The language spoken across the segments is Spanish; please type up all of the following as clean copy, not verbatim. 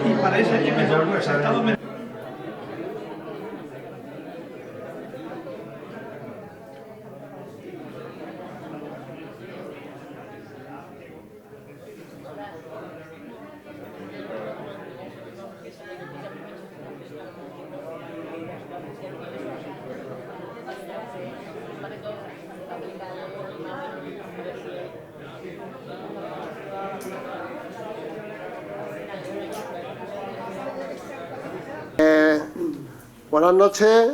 Y parece que mejor pues ha estado mejor. Buenas noches,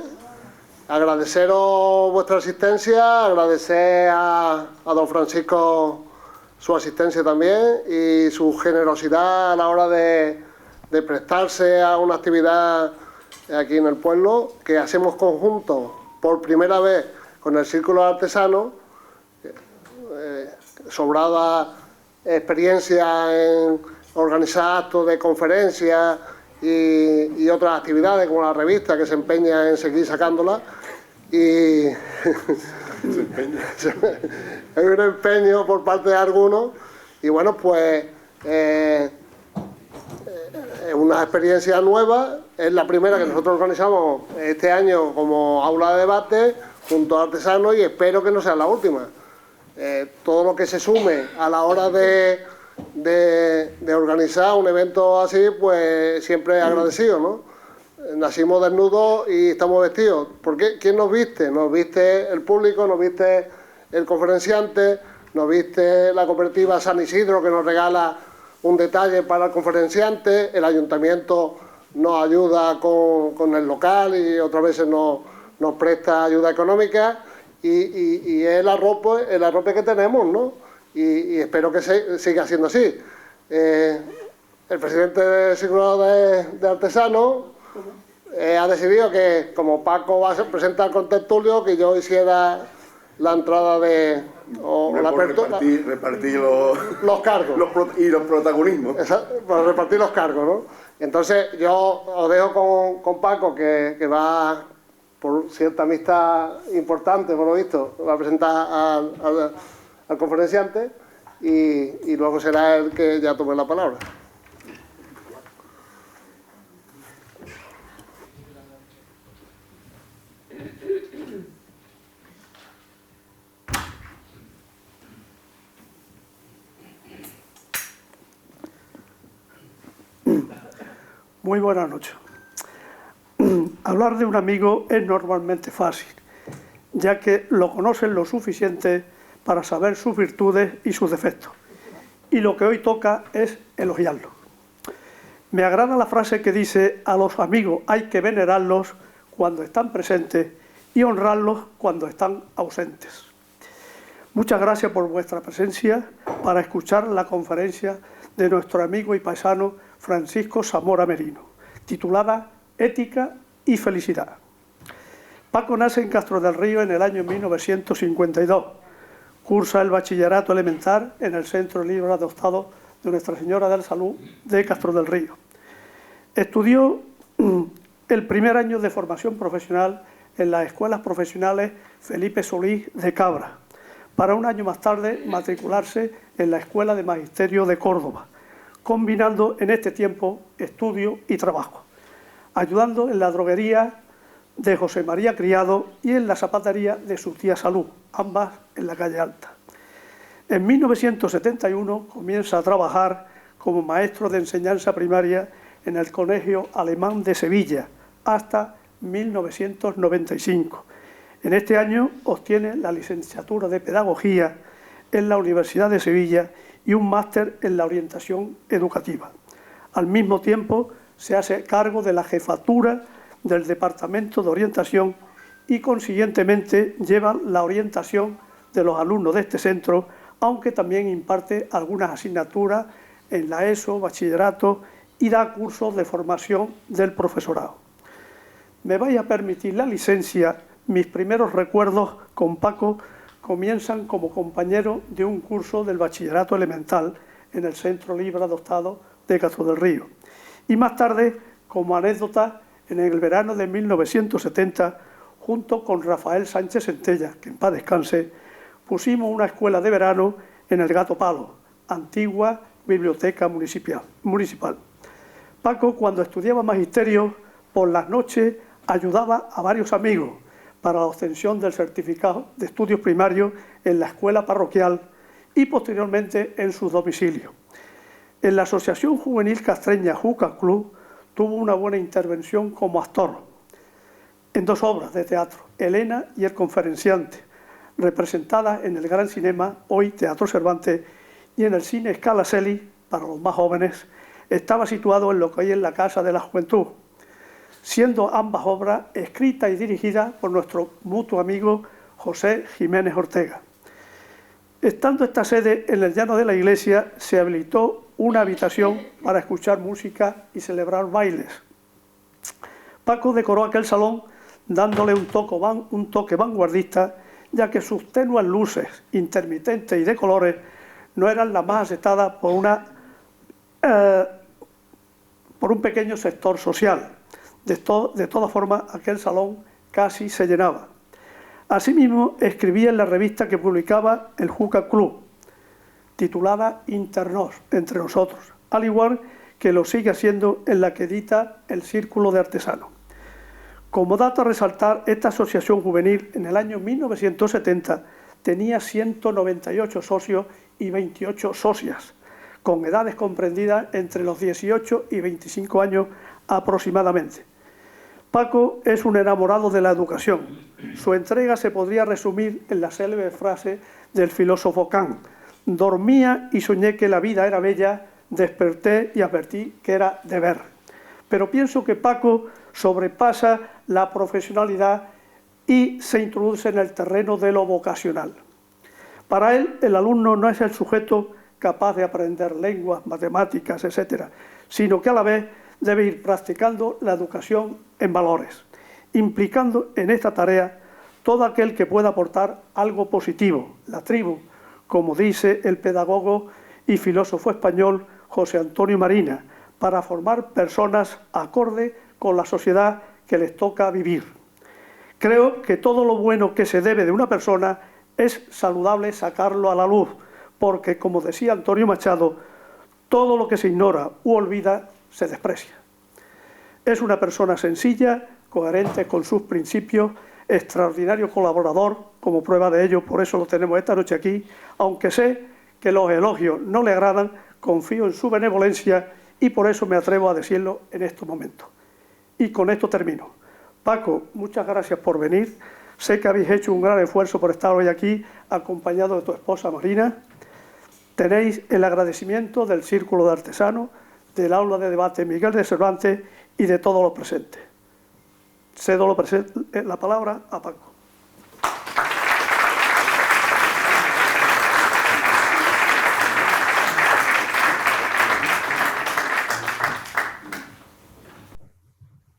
agradeceros vuestra asistencia, agradecer a don Francisco su asistencia también y su generosidad a la hora de prestarse a una actividad aquí en el pueblo que hacemos conjunto por primera vez con el Círculo de Artesanos, sobrada experiencia en organizar actos de conferencias y otras actividades como la revista, que se empeña en seguir sacándola, y hay un empeño por parte de algunos, y bueno, pues es una experiencia nueva, es la primera que nosotros organizamos este año como aula de debate junto a artesanos, y espero que no sea la última. Todo lo que se sume a la hora de organizar un evento así, pues siempre agradecido, ¿no? Nacimos desnudos y estamos vestidos. ¿Por qué? ¿Quién nos viste? Nos viste el público, nos viste el conferenciante, nos viste la cooperativa San Isidro, que nos regala un detalle para el conferenciante, el ayuntamiento nos ayuda con el local y otras veces nos presta ayuda económica, y es el arrope que tenemos, ¿no? Y espero que siga siendo así. El presidente del Círculo de Artesanos ha decidido que, como Paco va a presentar con tertulio, que yo hiciera la entrada repartir los cargos. Y los protagonismos. Para repartir los cargos, ¿no? Entonces yo os dejo con Paco, que va, por cierta amistad importante, por lo visto, va a presentar al conferenciante, y luego será él que ya tome la palabra. Muy buenas noches. Hablar de un amigo es normalmente fácil, ya que lo conocen lo suficiente para saber sus virtudes y sus defectos. Y lo que hoy toca es elogiarlo. Me agrada la frase que dice: a los amigos hay que venerarlos cuando están presentes y honrarlos cuando están ausentes. Muchas gracias por vuestra presencia para escuchar la conferencia de nuestro amigo y paisano Francisco Zamora Merino, titulada Ética y Felicidad. Paco nace en Castro del Río en el año 1952. Cursa el bachillerato elemental en el Centro Libre Adoptado de Nuestra Señora de la Salud de Castro del Río. Estudió el primer año de formación profesional en las escuelas profesionales Felipe Solís de Cabra, para un año más tarde matricularse en la Escuela de Magisterio de Córdoba, combinando en este tiempo estudio y trabajo, ayudando en la droguería de José María Criado y en la zapatería de su tía Salud, ambas en la calle Alta. En 1971 comienza a trabajar como maestro de enseñanza primaria en el Colegio Alemán de Sevilla hasta 1995. En este año obtiene la licenciatura de Pedagogía en la Universidad de Sevilla y un máster en la orientación educativa. Al mismo tiempo se hace cargo de la jefatura del Departamento de Orientación y consiguientemente lleva la orientación de los alumnos de este centro, aunque también imparte algunas asignaturas en la ESO, bachillerato, y da cursos de formación del profesorado. Me vais a permitir la licencia. Mis primeros recuerdos con Paco comienzan como compañero de un curso del bachillerato elemental en el Centro Libre Adoptado de Castro del Río, y más tarde como anécdota en el verano de 1970, junto con Rafael Sánchez Centella, que en paz descanse, pusimos una escuela de verano en el Gato Palo, antigua biblioteca municipal. Paco, cuando estudiaba magisterio, por las noches ayudaba a varios amigos para la obtención del certificado de estudios primarios en la escuela parroquial y posteriormente en sus domicilios. En la Asociación Juvenil Castreña Juca Club tuvo una buena intervención como actor en 2 obras de teatro, Elena y El Conferenciante, representadas en el Gran Cinema, hoy Teatro Cervantes, y en el Cine Scala Seli, para los más jóvenes, estaba situado en lo que hoy es la Casa de la Juventud, siendo ambas obras escritas y dirigidas por nuestro mutuo amigo José Jiménez Ortega. Estando esta sede en el llano de la iglesia, se habilitó una habitación para escuchar música y celebrar bailes. Paco decoró aquel salón dándole un toque vanguardista, ya que sus tenues luces, intermitentes y de colores, no eran las más aceptadas por un pequeño sector social. De todas formas, aquel salón casi se llenaba. Asimismo, escribía en la revista que publicaba el Juca Club, titulada Internos, entre nosotros, al igual que lo sigue haciendo en la que edita el Círculo de Artesanos. Como dato a resaltar, esta asociación juvenil en el año 1970 tenía 198 socios y 28 socias, con edades comprendidas entre los 18 y 25 años aproximadamente. Paco es un enamorado de la educación. Su entrega se podría resumir en la célebre frase del filósofo Kant: dormía y soñé que la vida era bella, desperté y advertí que era deber. Pero pienso que Paco sobrepasa la profesionalidad y se introduce en el terreno de lo vocacional. Para él, el alumno no es el sujeto capaz de aprender lenguas, matemáticas, etc., sino que a la vez debe ir practicando la educación en valores, implicando en esta tarea todo aquel que pueda aportar algo positivo, la tribu, como dice el pedagogo y filósofo español José Antonio Marina, para formar personas acorde con la sociedad que les toca vivir. Creo que todo lo bueno que se debe de una persona es saludable sacarlo a la luz, porque, como decía Antonio Machado, todo lo que se ignora u olvida se desprecia. Es una persona sencilla, coherente con sus principios, extraordinario colaborador, como prueba de ello, por eso lo tenemos esta noche aquí, aunque sé que los elogios no le agradan, confío en su benevolencia y por eso me atrevo a decirlo en estos momentos. Y con esto termino. Paco, muchas gracias por venir. Sé que habéis hecho un gran esfuerzo por estar hoy aquí, acompañado de tu esposa Marina. Tenéis el agradecimiento del Círculo de Artesanos, del Aula de Debate Miguel de Cervantes y de todos los presentes. Cedo la palabra a Paco.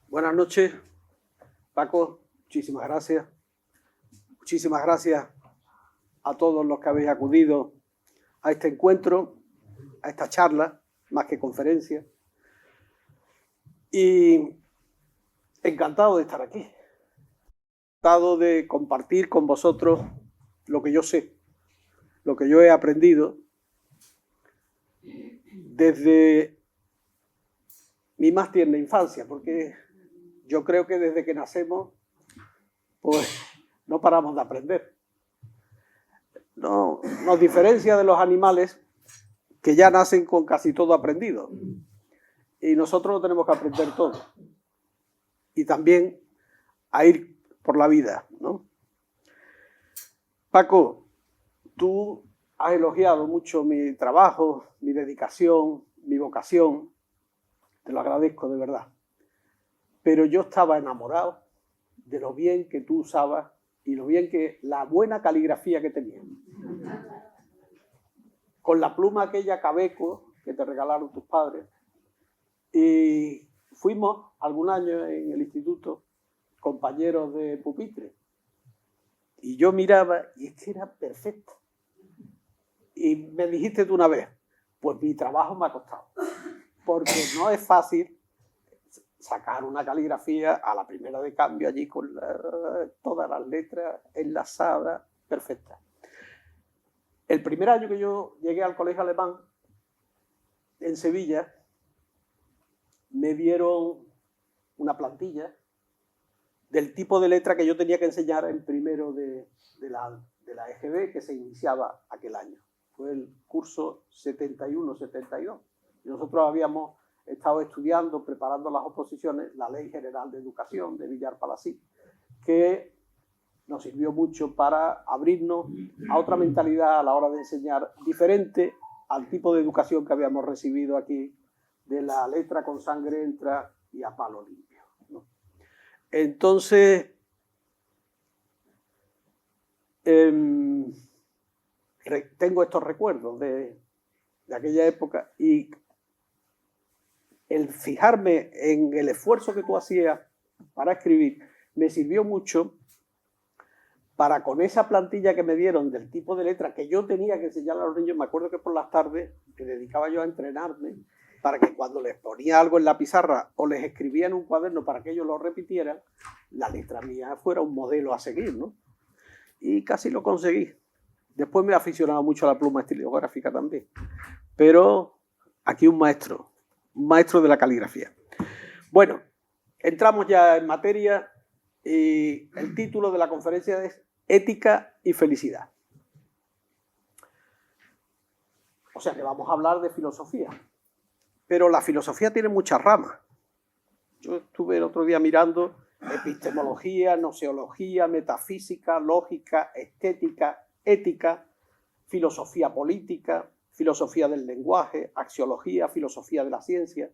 Buenas noches, Paco, muchísimas gracias. Muchísimas gracias a todos los que habéis acudido a este encuentro, a esta charla, más que conferencia. Y encantado de estar aquí. Encantado de compartir con vosotros lo que yo sé, lo que yo he aprendido desde mi más tierna infancia, porque yo creo que desde que nacemos, pues no paramos de aprender. No nos diferencia de los animales que ya nacen con casi todo aprendido. Y nosotros lo tenemos que aprender todo. Y también a ir por la vida, ¿no? Paco, tú has elogiado mucho mi trabajo, mi dedicación, mi vocación. Te lo agradezco de verdad. Pero yo estaba enamorado de lo bien que tú usabas y lo bien que la buena caligrafía que tenías. Con la pluma aquella Cabeco que te regalaron tus padres. Y fuimos algún año en el instituto compañeros de pupitre. Y yo miraba y es que era perfecta. Y me dijiste tú una vez, pues mi trabajo me ha costado. Porque no es fácil sacar una caligrafía a la primera de cambio allí con todas las letras enlazadas, perfectas. El primer año que yo llegué al colegio alemán, en Sevilla, me dieron una plantilla del tipo de letra que yo tenía que enseñar en primero de la EGB, que se iniciaba aquel año. Fue el curso 71-72. Y nosotros habíamos estado estudiando, preparando las oposiciones, la Ley General de Educación de Villar Palasí, que nos sirvió mucho para abrirnos a otra mentalidad a la hora de enseñar, diferente al tipo de educación que habíamos recibido aquí, de la letra con sangre entra y a palo limpio, ¿no? Entonces, tengo estos recuerdos de aquella época, y el fijarme en el esfuerzo que tú hacías para escribir me sirvió mucho para, con esa plantilla que me dieron del tipo de letra que yo tenía que enseñar a los niños. Me acuerdo que por las tardes me dedicaba yo a entrenarme para que cuando les ponía algo en la pizarra o les escribía en un cuaderno para que ellos lo repitieran, la letra mía fuera un modelo a seguir, ¿no? Y casi lo conseguí. Después me he aficionado mucho a la pluma estilográfica también. Pero aquí un maestro de la caligrafía. Bueno, entramos ya en materia y el título de la conferencia es Ética y Felicidad. O sea que vamos a hablar de filosofía. Pero la filosofía tiene muchas ramas. Yo estuve el otro día mirando epistemología, gnoseología, metafísica, lógica, estética, ética, filosofía política, filosofía del lenguaje, axiología, filosofía de la ciencia.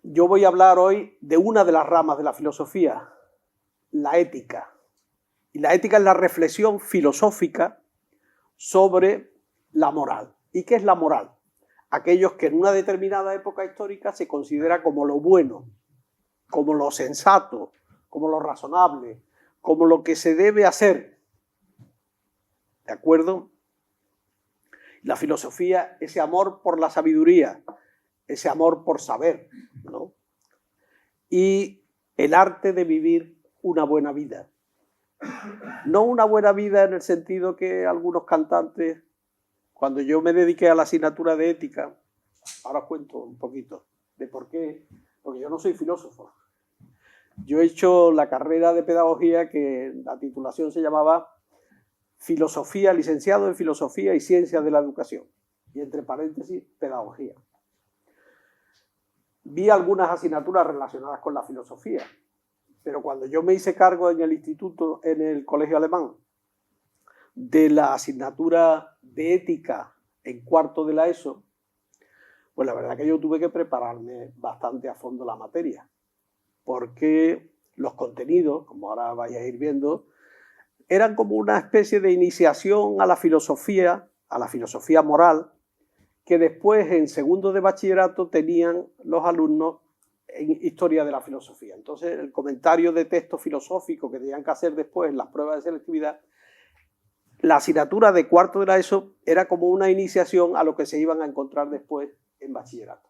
Yo voy a hablar hoy de una de las ramas de la filosofía, la ética. Y la ética es la reflexión filosófica sobre la moral. ¿Y qué es la moral? Aquellos que en una determinada época histórica se considera como lo bueno, como lo sensato, como lo razonable, como lo que se debe hacer. ¿De acuerdo? La filosofía, ese amor por la sabiduría, ese amor por saber, ¿no? Y el arte de vivir una buena vida. No una buena vida en el sentido que algunos cantantes, cuando yo me dediqué a la asignatura de ética, ahora os cuento un poquito de por qué, porque yo no soy filósofo. Yo he hecho la carrera de pedagogía que la titulación se llamaba Filosofía, licenciado en Filosofía y Ciencias de la Educación, y entre paréntesis, Pedagogía. Vi algunas asignaturas relacionadas con la filosofía, pero cuando yo me hice cargo en el instituto, en el colegio alemán, de la asignatura de ética en cuarto de la ESO, pues la verdad que yo tuve que prepararme bastante a fondo la materia, porque los contenidos, como ahora vais a ir viendo, eran como una especie de iniciación a la filosofía moral, que después en segundo de bachillerato tenían los alumnos en historia de la filosofía. Entonces el comentario de texto filosófico que tenían que hacer después en las pruebas de selectividad, la asignatura de cuarto de la ESO era como una iniciación a lo que se iban a encontrar después en bachillerato.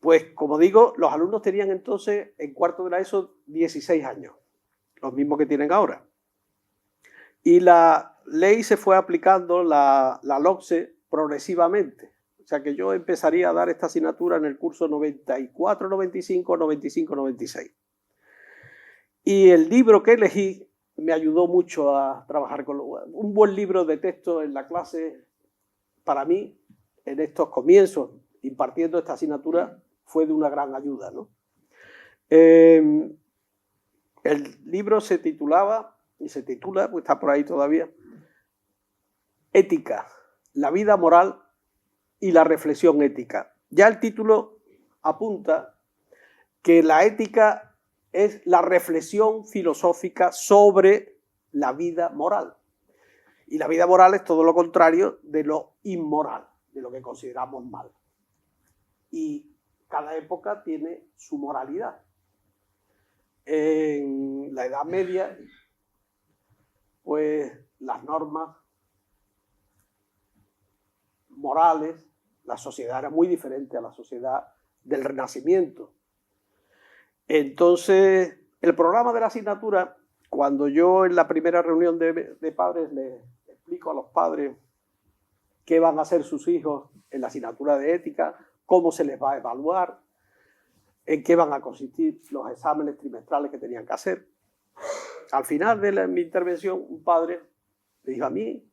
Pues como digo, los alumnos tenían entonces en cuarto de la ESO 16 años. Los mismos que tienen ahora. Y la ley se fue aplicando, la LOCSE, progresivamente. O sea que yo empezaría a dar esta asignatura en el curso 94-95, 95-96. Y el libro que elegí me ayudó mucho a trabajar con un buen libro de texto en la clase, para mí, en estos comienzos, impartiendo esta asignatura, fue de una gran ayuda, ¿no? El libro se titulaba, y se titula, pues está por ahí todavía, Ética, la vida moral y la reflexión ética. Ya el título apunta que la ética es la reflexión filosófica sobre la vida moral. Y la vida moral es todo lo contrario de lo inmoral, de lo que consideramos mal. Y cada época tiene su moralidad. En la Edad Media, pues las normas morales, la sociedad era muy diferente a la sociedad del Renacimiento. Entonces, el programa de la asignatura cuando yo en la primera reunión de padres les explico a los padres qué van a hacer sus hijos en la asignatura de ética, cómo se les va a evaluar, en qué van a consistir los exámenes trimestrales que tenían que hacer. Al final de mi intervención, un padre me dijo: a mí,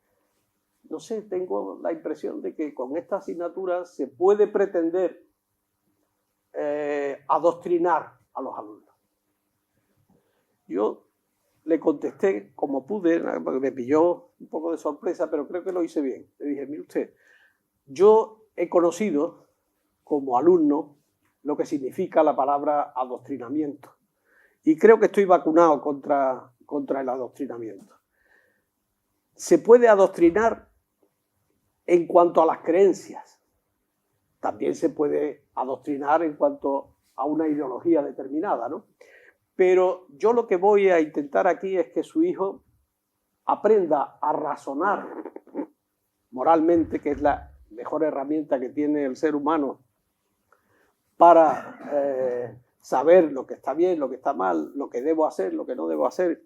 no sé, tengo la impresión de que con esta asignatura se puede pretender adoctrinar a los alumnos. Yo le contesté como pude, porque me pilló un poco de sorpresa, pero creo que lo hice bien. Le dije: mire usted, yo he conocido como alumno lo que significa la palabra adoctrinamiento. Y creo que estoy vacunado contra el adoctrinamiento. Se puede adoctrinar en cuanto a las creencias. También se puede adoctrinar en cuanto a una ideología determinada, ¿no? Pero yo lo que voy a intentar aquí es que su hijo aprenda a razonar moralmente, que es la mejor herramienta que tiene el ser humano para saber lo que está bien, lo que está mal, lo que debo hacer, lo que no debo hacer,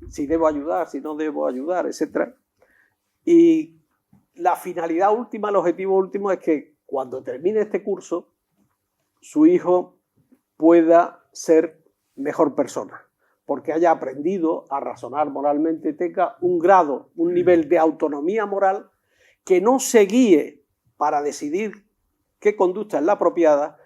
si debo ayudar, si no debo ayudar, etc. Y la finalidad última, el objetivo último es que cuando termine este curso, su hijo pueda ser mejor persona, porque haya aprendido a razonar moralmente, tenga un grado, un nivel de autonomía moral que no se guíe para decidir qué conducta es la apropiada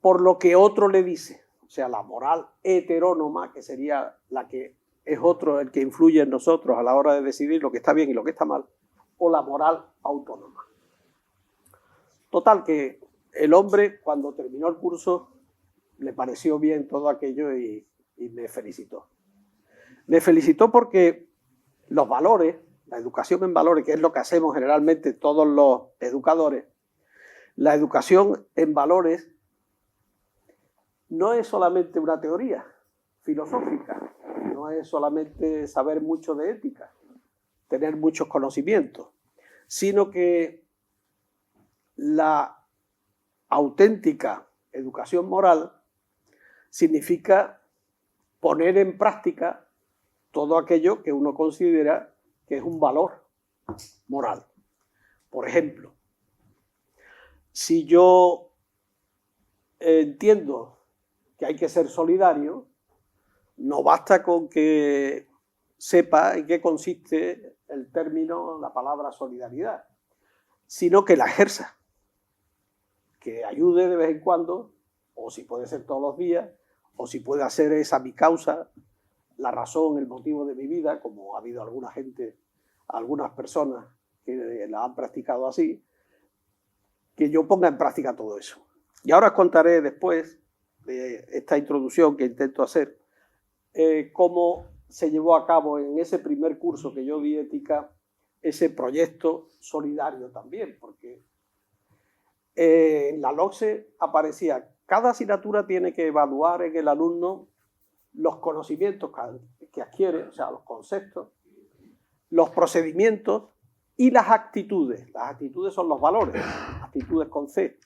por lo que otro le dice. O sea, la moral heterónoma, que sería la que es otro el que influye en nosotros a la hora de decidir lo que está bien y lo que está mal, o la moral autónoma. Total, que el hombre, cuando terminó el curso, le pareció bien todo aquello y me felicitó. Me felicitó porque los valores, la educación en valores, que es lo que hacemos generalmente todos los educadores, la educación en valores no es solamente una teoría filosófica, no es solamente saber mucho de ética, tener muchos conocimientos, sino que la auténtica educación moral significa poner en práctica todo aquello que uno considera que es un valor moral. Por ejemplo, si yo entiendo que hay que ser solidario, no basta con que sepa en qué consiste el término, la palabra solidaridad, sino que la ejerza, que ayude de vez en cuando, o si puede ser todos los días, o si puede hacer esa mi causa, la razón, el motivo de mi vida, como ha habido alguna gente, algunas personas que la han practicado así, que yo ponga en práctica todo eso. Y ahora os contaré después de esta introducción que intento hacer, cómo se llevó a cabo en ese primer curso que yo di ética, ese proyecto solidario también, porque en la LOCSE aparecía: cada asignatura tiene que evaluar en el alumno los conocimientos que adquiere, o sea, los conceptos, los procedimientos y las actitudes. Las actitudes son los valores, actitudes con C.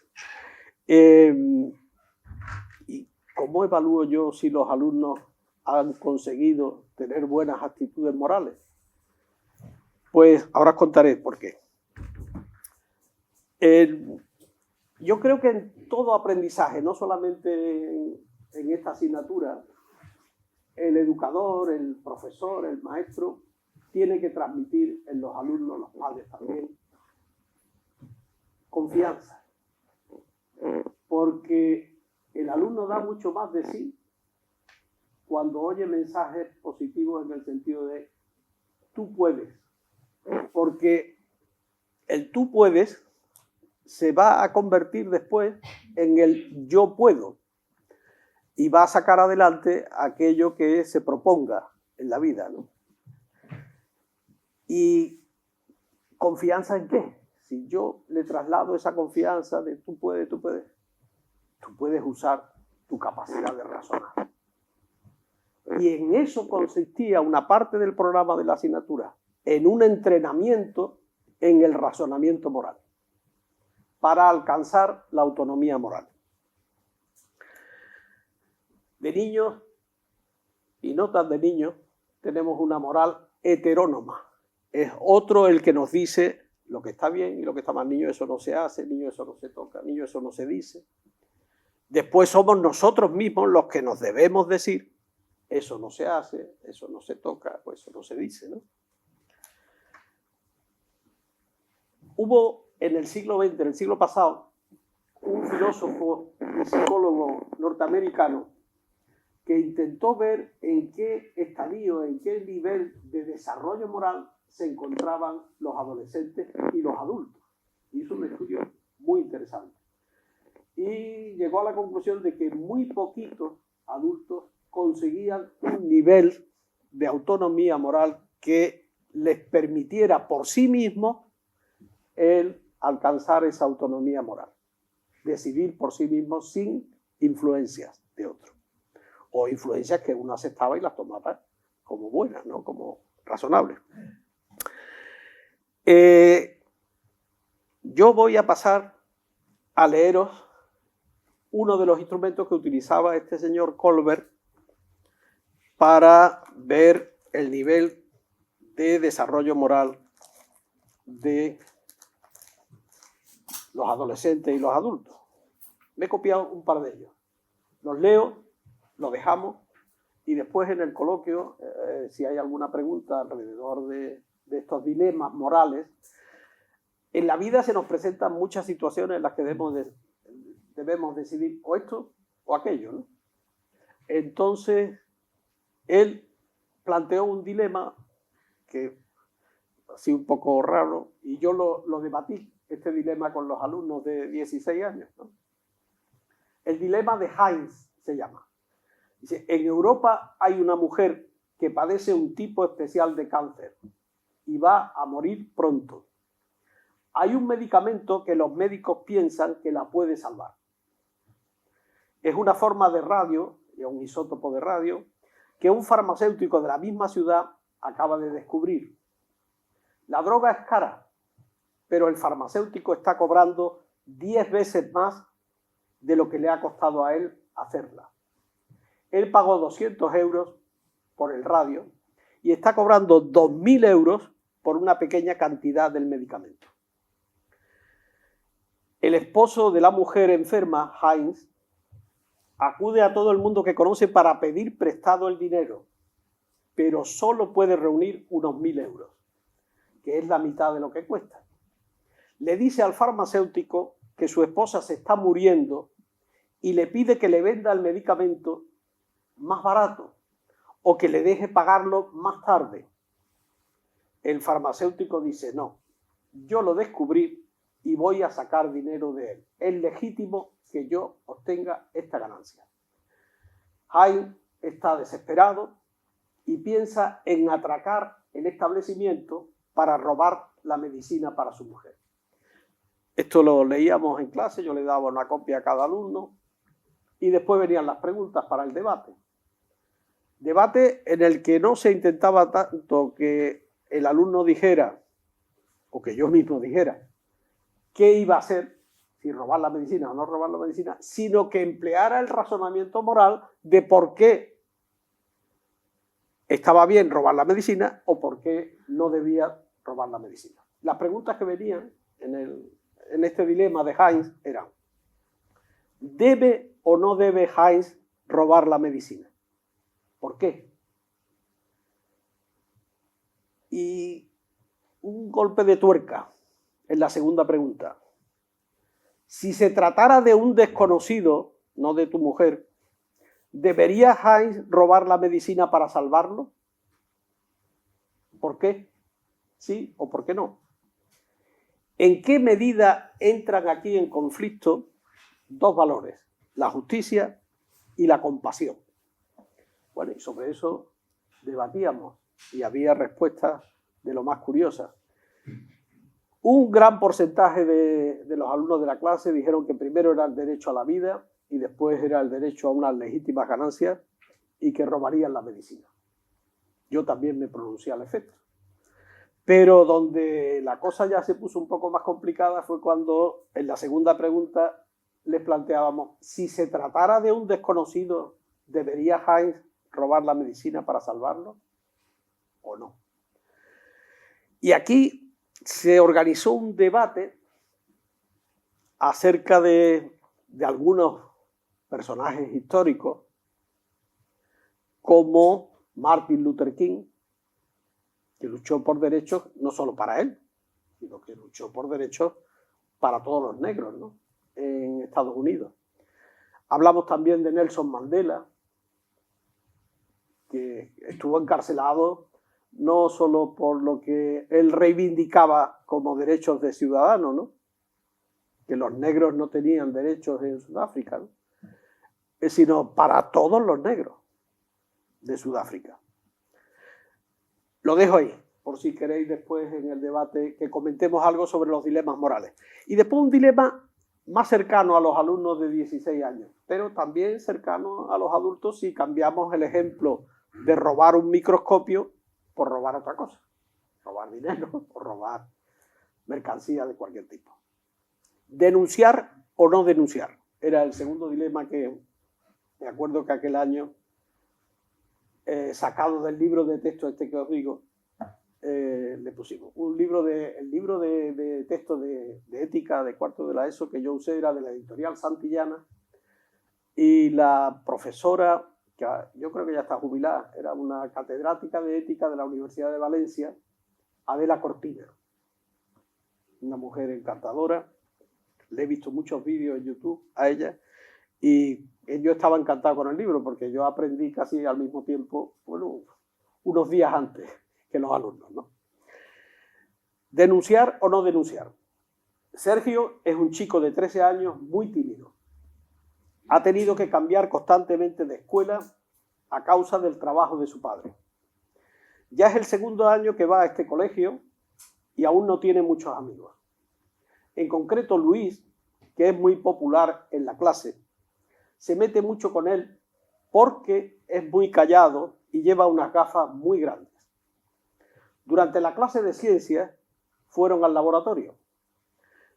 ¿Y cómo evalúo yo si los alumnos han conseguido tener buenas actitudes morales? Pues ahora os contaré por qué. Yo creo que en todo aprendizaje, no solamente en esta asignatura, el educador, el profesor, el maestro, tiene que transmitir en los alumnos, los padres también, confianza. Porque el alumno da mucho más de sí cuando oye mensajes positivos en el sentido de tú puedes. Porque el tú puedes se va a convertir después en el yo puedo y va a sacar adelante aquello que se proponga en la vida, ¿no? ¿Y confianza en qué? Si yo le traslado esa confianza de tú puedes usar tu capacidad de razonar. Y en eso consistía una parte del programa de la asignatura, en un entrenamiento en el razonamiento moral, para alcanzar la autonomía moral. De niños, y no tan de niños, tenemos una moral heterónoma. Es otro el que nos dice lo que está bien y lo que está mal. Niño, eso no se hace, niño, eso no se toca, niño, eso no se dice. Después somos nosotros mismos los que nos debemos decir, eso no se hace, eso no se toca, o eso no se dice, ¿no? Hubo en el siglo XX, en el siglo pasado, un filósofo y psicólogo norteamericano que intentó ver en qué estadio, en qué nivel de desarrollo moral se encontraban los adolescentes y los adultos. Hizo un estudio muy interesante. Y llegó a la conclusión de que muy poquitos adultos conseguían un nivel de autonomía moral que les permitiera por sí mismos el alcanzar esa autonomía moral. Decidir por sí mismos sin influencias de otros. O influencias que uno aceptaba y las tomaba como buenas, ¿no? Como razonables. Yo voy a pasar a leeros uno de los instrumentos que utilizaba este señor Kohlberg para ver el nivel de desarrollo moral de los adolescentes y los adultos. Me he copiado un par de ellos. Los leo, los dejamos y después en el coloquio, si hay alguna pregunta alrededor de estos dilemas morales, en la vida se nos presentan muchas situaciones en las que debemos decidir o esto o aquello, ¿no? Entonces, él planteó un dilema que ha sido un poco raro y yo lo debatí, este dilema, con los alumnos de 16 años, ¿no? El dilema de Heinz se llama. Dice, en Europa hay una mujer que padece un tipo especial de cáncer y va a morir pronto. Hay un medicamento que los médicos piensan que la puede salvar. Es una forma de radio, un isótopo de radio, que un farmacéutico de la misma ciudad acaba de descubrir. La droga es cara, pero el farmacéutico está cobrando 10 veces más de lo que le ha costado a él hacerla. Él pagó 200 euros por el radio y está cobrando 2.000 euros por una pequeña cantidad del medicamento. El esposo de la mujer enferma, Heinz, acude a todo el mundo que conoce para pedir prestado el dinero, pero solo puede reunir unos 1.000 euros, que es la mitad de lo que cuesta. Le dice al farmacéutico que su esposa se está muriendo y le pide que le venda el medicamento más barato o que le deje pagarlo más tarde. El farmacéutico dice, no, yo lo descubrí y voy a sacar dinero de él. Es legítimo que yo obtenga esta ganancia. Heinz está desesperado y piensa en atracar el establecimiento para robar la medicina para su mujer. Esto lo leíamos en clase, yo le daba una copia a cada alumno y después venían las preguntas para el debate. Debate en el que no se intentaba tanto que el alumno dijera, o que yo mismo dijera, qué iba a hacer, si robar la medicina o no robar la medicina, sino que empleara el razonamiento moral de por qué estaba bien robar la medicina o por qué no debía robar la medicina. Las preguntas que venían en este dilema de Heinz eran, ¿debe o no debe Heinz robar la medicina? ¿Por qué? Y un golpe de tuerca en la segunda pregunta. Si se tratara de un desconocido, no de tu mujer, ¿debería Heinz robar la medicina para salvarlo? ¿Por qué? ¿Sí o por qué no? ¿En qué medida entran aquí en conflicto dos valores? La justicia y la compasión. Bueno, y sobre eso debatíamos y había respuestas de lo más curiosas. Un gran porcentaje de los alumnos de la clase dijeron que primero era el derecho a la vida y después era el derecho a unas legítimas ganancias y que robarían la medicina. Yo también me pronuncié al efecto. Pero donde la cosa ya se puso un poco más complicada fue cuando en la segunda pregunta les planteábamos, si se tratara de un desconocido, ¿debería Heinz robar la medicina para salvarlo? o no. Y aquí se organizó un debate acerca de algunos personajes históricos como Martin Luther King, que luchó por derechos no solo para él, sino que luchó por derechos para todos los negros, ¿no?, en Estados Unidos. Hablamos también de Nelson Mandela, que estuvo encarcelado no solo por lo que él reivindicaba como derechos de ciudadano, ¿no?, que los negros no tenían derechos en Sudáfrica, ¿no?, sino para todos los negros de Sudáfrica. Lo dejo ahí, por si queréis después en el debate que comentemos algo sobre los dilemas morales. Y después un dilema más cercano a los alumnos de 16 años, pero también cercano a los adultos si cambiamos el ejemplo de robar un microscopio por robar otra cosa. Robar dinero o robar mercancía de cualquier tipo. Denunciar o no denunciar. Era el segundo dilema que me acuerdo que aquel año, sacado del libro de texto este que os digo, le pusimos. El libro de texto de ética de cuarto de la ESO que yo usé era de la editorial Santillana, y la profesora, que yo creo que ya está jubilada, era una catedrática de ética de la Universidad de Valencia, Adela Cortina. Una mujer encantadora. Le he visto muchos vídeos en YouTube a ella y yo estaba encantado con el libro porque yo aprendí casi al mismo tiempo, bueno, unos días antes que los alumnos, ¿no? ¿Denunciar o no denunciar? Sergio es un chico de 13 años muy tímido. Ha tenido que cambiar constantemente de escuela a causa del trabajo de su padre. Ya es el segundo año que va a este colegio y aún no tiene muchos amigos. En concreto, Luis, que es muy popular en la clase, se mete mucho con él porque es muy callado y lleva unas gafas muy grandes. Durante la clase de ciencias fueron al laboratorio.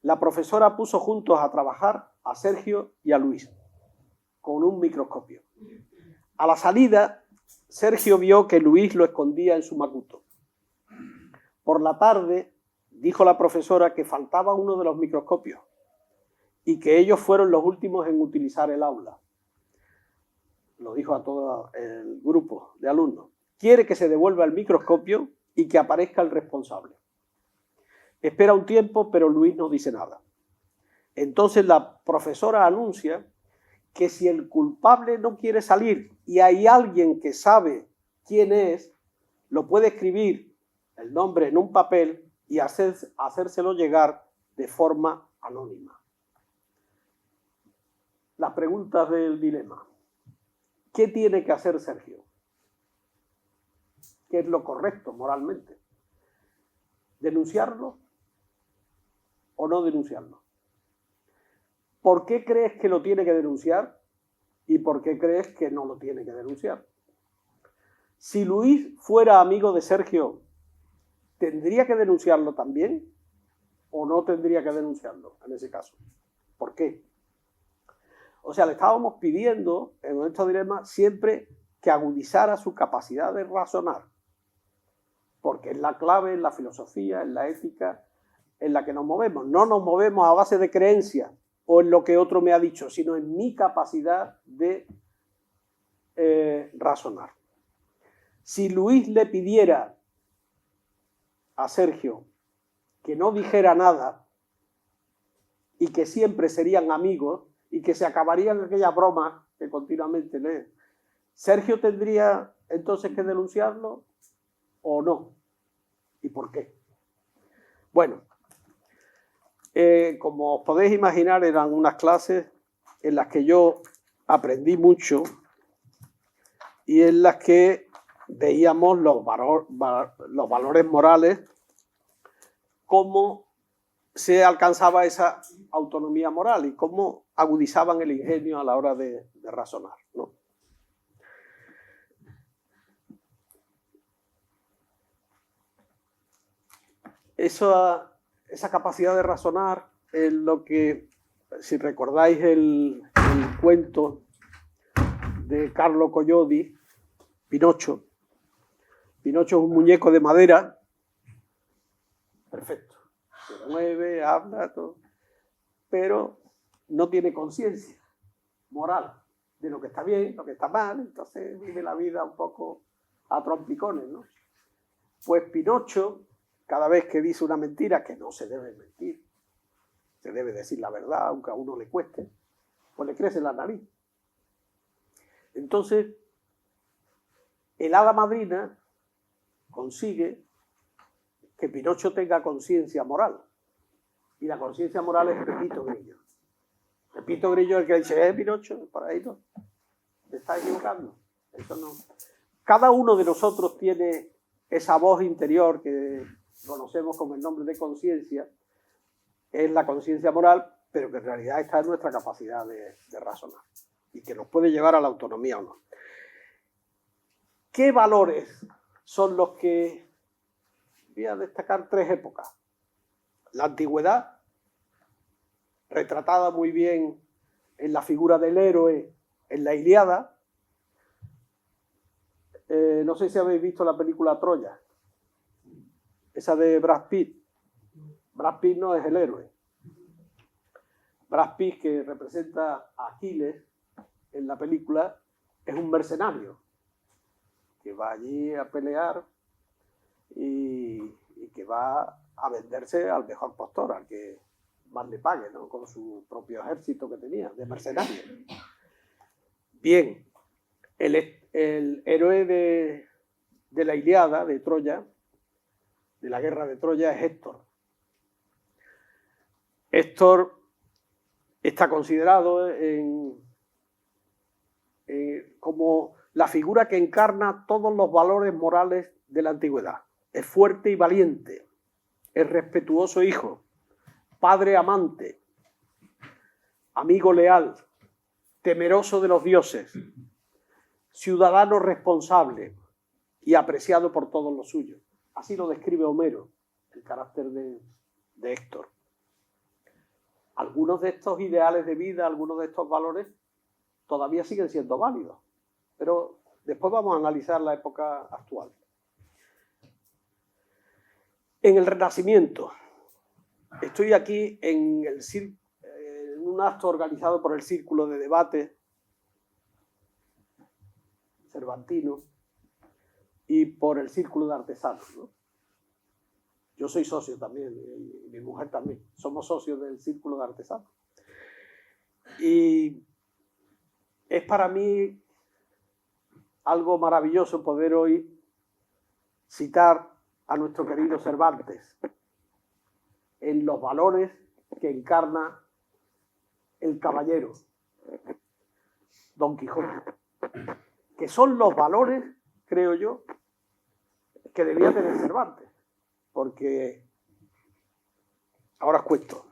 La profesora puso juntos a trabajar a Sergio y a Luis con un microscopio. A la salida, Sergio vio que Luis lo escondía en su macuto. Por la tarde, dijo la profesora que faltaba uno de los microscopios y que ellos fueron los últimos en utilizar el aula. Lo dijo a todo el grupo de alumnos. Quiere que se devuelva el microscopio y que aparezca el responsable. Espera un tiempo, pero Luis no dice nada. Entonces la profesora anuncia que si el culpable no quiere salir y hay alguien que sabe quién es, lo puede escribir el nombre en un papel y hacérselo llegar de forma anónima. Las preguntas del dilema. ¿Qué tiene que hacer Sergio? ¿Qué es lo correcto moralmente? ¿Denunciarlo o no denunciarlo? ¿Por qué crees que lo tiene que denunciar y por qué crees que no lo tiene que denunciar? Si Luis fuera amigo de Sergio, ¿tendría que denunciarlo también o no tendría que denunciarlo en ese caso? ¿Por qué? O sea, le estábamos pidiendo en estos dilemas siempre que agudizara su capacidad de razonar, porque es la clave en la filosofía, en la ética, en la que nos movemos. No nos movemos a base de creencias o en lo que otro me ha dicho, sino en mi capacidad de razonar. Si Luis le pidiera a Sergio que no dijera nada y que siempre serían amigos y que se acabarían aquellas bromas que continuamente lee, ¿Sergio tendría entonces que denunciarlo o no? ¿Y por qué? Bueno, como os podéis imaginar, eran unas clases en las que yo aprendí mucho y en las que veíamos los valores morales, cómo se alcanzaba esa autonomía moral y cómo agudizaban el ingenio a la hora de razonar, ¿no? Esa capacidad de razonar es lo que, si recordáis el cuento de Carlo Collodi, Pinocho, Pinocho es un muñeco de madera, perfecto, se mueve, habla, todo, pero no tiene conciencia moral de lo que está bien, lo que está mal, entonces vive la vida un poco a trompicones, ¿no? Pues Pinocho, cada vez que dice una mentira, que no se debe mentir, se debe decir la verdad, aunque a uno le cueste, pues le crece la nariz. Entonces, el hada madrina consigue que Pinocho tenga conciencia moral. Y la conciencia moral es Pepito Grillo. Pepito Grillo es el que dice, Pinocho, por ahí no, te estás equivocando. Eso no. Cada uno de nosotros tiene esa voz interior que conocemos como el nombre de conciencia, es la conciencia moral, pero que en realidad está en nuestra capacidad de razonar y que nos puede llevar a la autonomía o no. ¿Qué valores son los que... Voy a destacar 3 épocas. La antigüedad, retratada muy bien en la figura del héroe en la Ilíada. No sé si habéis visto la película Troya, esa de Brad Pitt. Brad Pitt no es el héroe. Brad Pitt, que representa a Aquiles en la película, es un mercenario que va allí a pelear y que va a venderse al mejor postor, al que más le pague, ¿no? Con su propio ejército que tenía, de mercenarios. Bien, el héroe de la Ilíada, de Troya, de la guerra de Troya, es Héctor. Héctor está considerado como la figura que encarna todos los valores morales de la antigüedad. Es fuerte y valiente, es respetuoso hijo, padre amante, amigo leal, temeroso de los dioses, ciudadano responsable y apreciado por todos los suyos. Así lo describe Homero, el carácter de Héctor. Algunos de estos ideales de vida, algunos de estos valores, todavía siguen siendo válidos, pero después vamos a analizar la época actual. En el Renacimiento, estoy aquí en un acto organizado por el Círculo de Debate Cervantino y por el Círculo de Artesanos, ¿no? Yo soy socio también, y mi mujer también, somos socios del Círculo de Artesanos. Y es para mí algo maravilloso poder hoy citar a nuestro querido Cervantes en los valores que encarna el caballero, Don Quijote, que son los valores, creo yo, que debía tener Cervantes, porque ahora os cuento.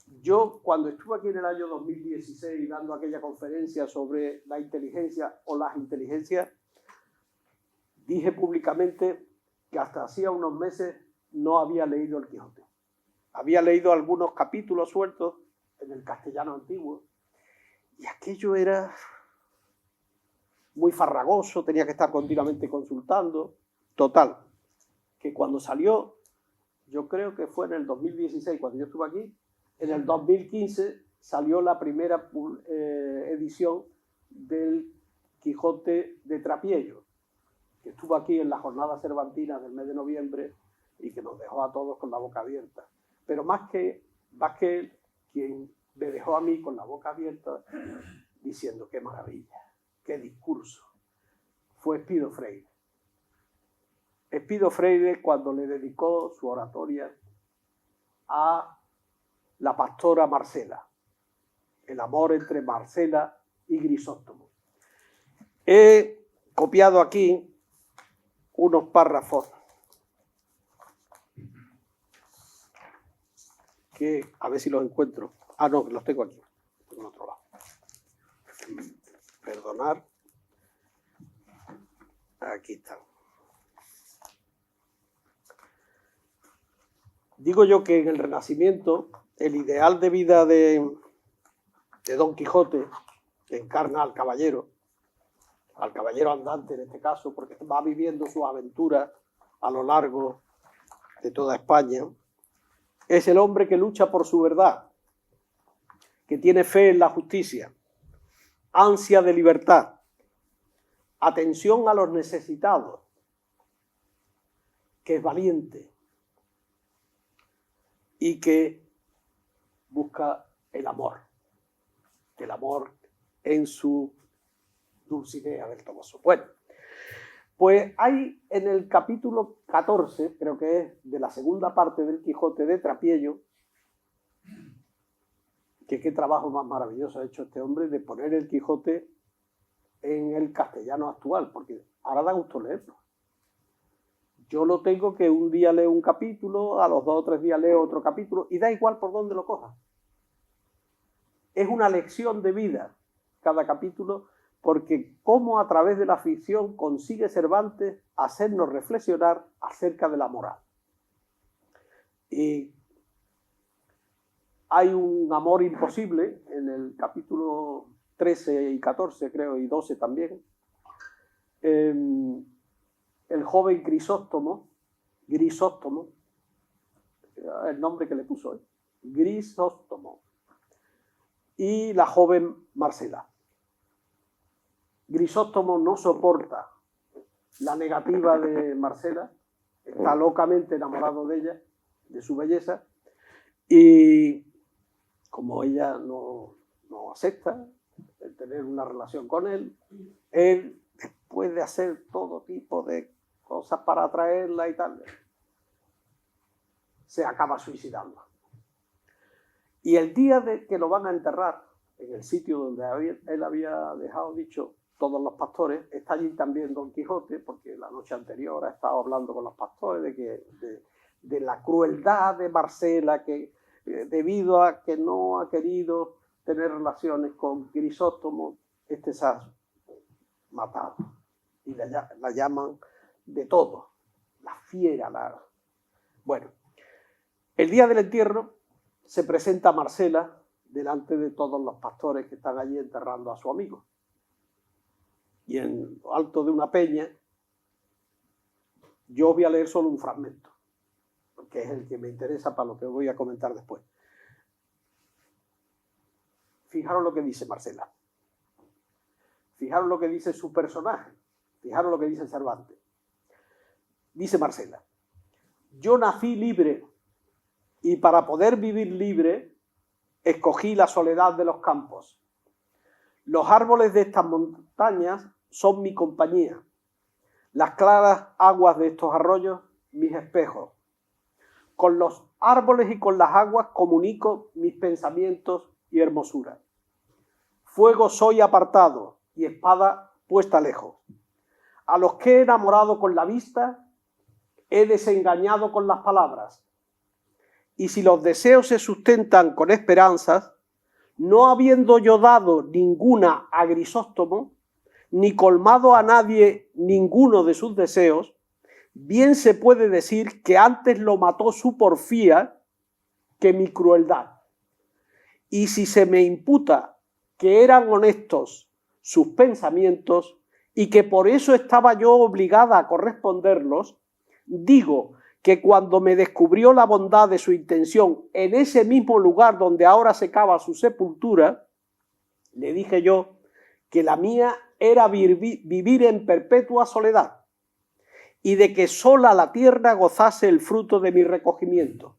Yo, cuando estuve aquí en el año 2016 dando aquella conferencia sobre la inteligencia o las inteligencias, dije públicamente que hasta hacía unos meses no había leído el Quijote. Había leído algunos capítulos sueltos en el castellano antiguo y aquello era muy farragoso, tenía que estar continuamente consultando. Total, que cuando salió, yo creo que fue en el 2016, cuando yo estuve aquí, en el 2015 salió la primera edición del Quijote de Trapiello, que estuvo aquí en la jornada cervantina del mes de noviembre y que nos dejó a todos con la boca abierta. Pero más que quien me dejó a mí con la boca abierta diciendo qué maravilla, qué discurso, fue Espido Freire. Espido Freire, cuando le dedicó su oratoria a la pastora Marcela, el amor entre Marcela y Grisóstomo. He copiado aquí unos párrafos que, a ver si los encuentro. Ah, no, los tengo aquí, en otro lado. Perdonar. Aquí están. Digo yo que en el Renacimiento el ideal de vida de Don Quijote, que encarna al caballero, al caballero andante en este caso, porque va viviendo sus aventuras a lo largo de toda España, es el hombre que lucha por su verdad, que tiene fe en la justicia, ansia de libertad, atención a los necesitados, que es valiente y que busca el amor en su Dulcinea del Toboso. Bueno, pues hay en el capítulo 14, creo que es de la segunda parte del Quijote de Trapiello, que qué trabajo más maravilloso ha hecho este hombre de poner el Quijote en el castellano actual, porque ahora da gusto leerlo. Yo lo tengo que un día leo un capítulo, a los 2 o 3 días leo otro capítulo, y da igual por dónde lo coja. Es una lección de vida cada capítulo, porque cómo a través de la ficción consigue Cervantes hacernos reflexionar acerca de la moral. Y hay un amor imposible en el capítulo 13 y 14, creo, y 12 también. El joven Grisóstomo, el nombre que le puso, Grisóstomo, y la joven Marcela. Grisóstomo no soporta la negativa de Marcela, está locamente enamorado de ella, de su belleza, y como ella no acepta el tener una relación con él, después de hacer todo tipo de cosas para atraerla y tal, se acaba suicidando. Y el día de que lo van a enterrar, en el sitio donde él había dejado dicho todos los pastores, está allí también Don Quijote, porque la noche anterior ha estado hablando con los pastores de la crueldad de Marcela, que debido a que no ha querido tener relaciones con Grisóstomo, se ha matado. Y la llaman de todo, la fiera. Bueno, el día del entierro se presenta Marcela delante de todos los pastores que están allí enterrando a su amigo. Y en lo alto de una peña, yo voy a leer solo un fragmento, que es el que me interesa para lo que voy a comentar después. Fijaros lo que dice Marcela. Fijaros lo que dice su personaje. Fijaros lo que dice Cervantes. Dice Marcela: yo nací libre y para poder vivir libre escogí la soledad de los campos. Los árboles de estas montañas son mi compañía. Las claras aguas de estos arroyos, mis espejos. Con los árboles y con las aguas comunico mis pensamientos y hermosura. Fuego soy apartado y espada puesta lejos. A los que he enamorado con la vista, he desengañado con las palabras. Y si los deseos se sustentan con esperanzas, no habiendo yo dado ninguna a Grisóstomo, ni colmado a nadie ninguno de sus deseos, bien se puede decir que antes lo mató su porfía que mi crueldad. Y si se me imputa que eran honestos sus pensamientos y que por eso estaba yo obligada a corresponderlos, digo que cuando me descubrió la bondad de su intención en ese mismo lugar donde ahora se cava su sepultura, le dije yo que la mía era vivir en perpetua soledad y de que sola la tierra gozase el fruto de mi recogimiento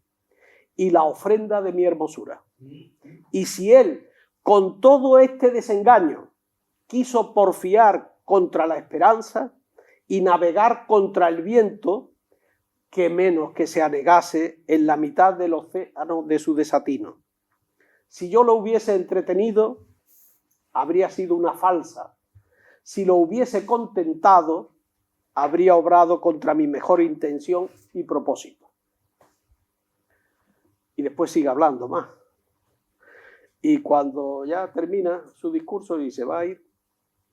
y la ofrenda de mi hermosura. Y si él, con todo este desengaño, quiso porfiar contra la esperanza y navegar contra el viento, que menos que se anegase en la mitad del océano de su desatino. Si yo lo hubiese entretenido, habría sido una falsa. Si lo hubiese contentado, habría obrado contra mi mejor intención y propósito. Y después sigue hablando más. Y cuando ya termina su discurso y se va a ir,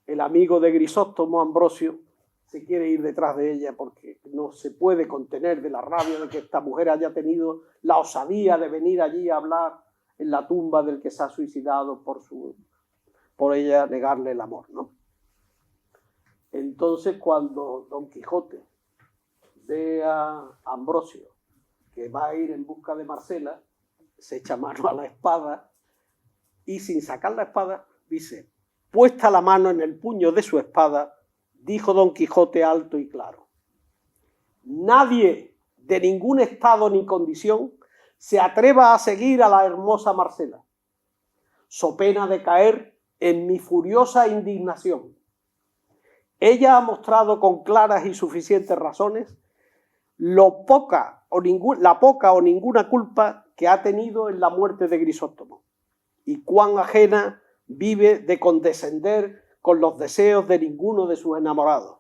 el amigo de Grisóstomo, Ambrosio, se quiere ir detrás de ella porque no se puede contener de la rabia de que esta mujer haya tenido la osadía de venir allí a hablar en la tumba del que se ha suicidado por ella negarle el amor, ¿no? Entonces, cuando Don Quijote ve a Ambrosio que va a ir en busca de Marcela, se echa mano a la espada y, sin sacar la espada, dice: puesta la mano en el puño de su espada, dijo Don Quijote alto y claro: nadie de ningún estado ni condición se atreva a seguir a la hermosa Marcela, so pena de caer en mi furiosa indignación. Ella ha mostrado con claras y suficientes razones la poca o ninguna culpa que ha tenido en la muerte de Grisóstomo, y cuán ajena vive de condescender con los deseos de ninguno de sus enamorados,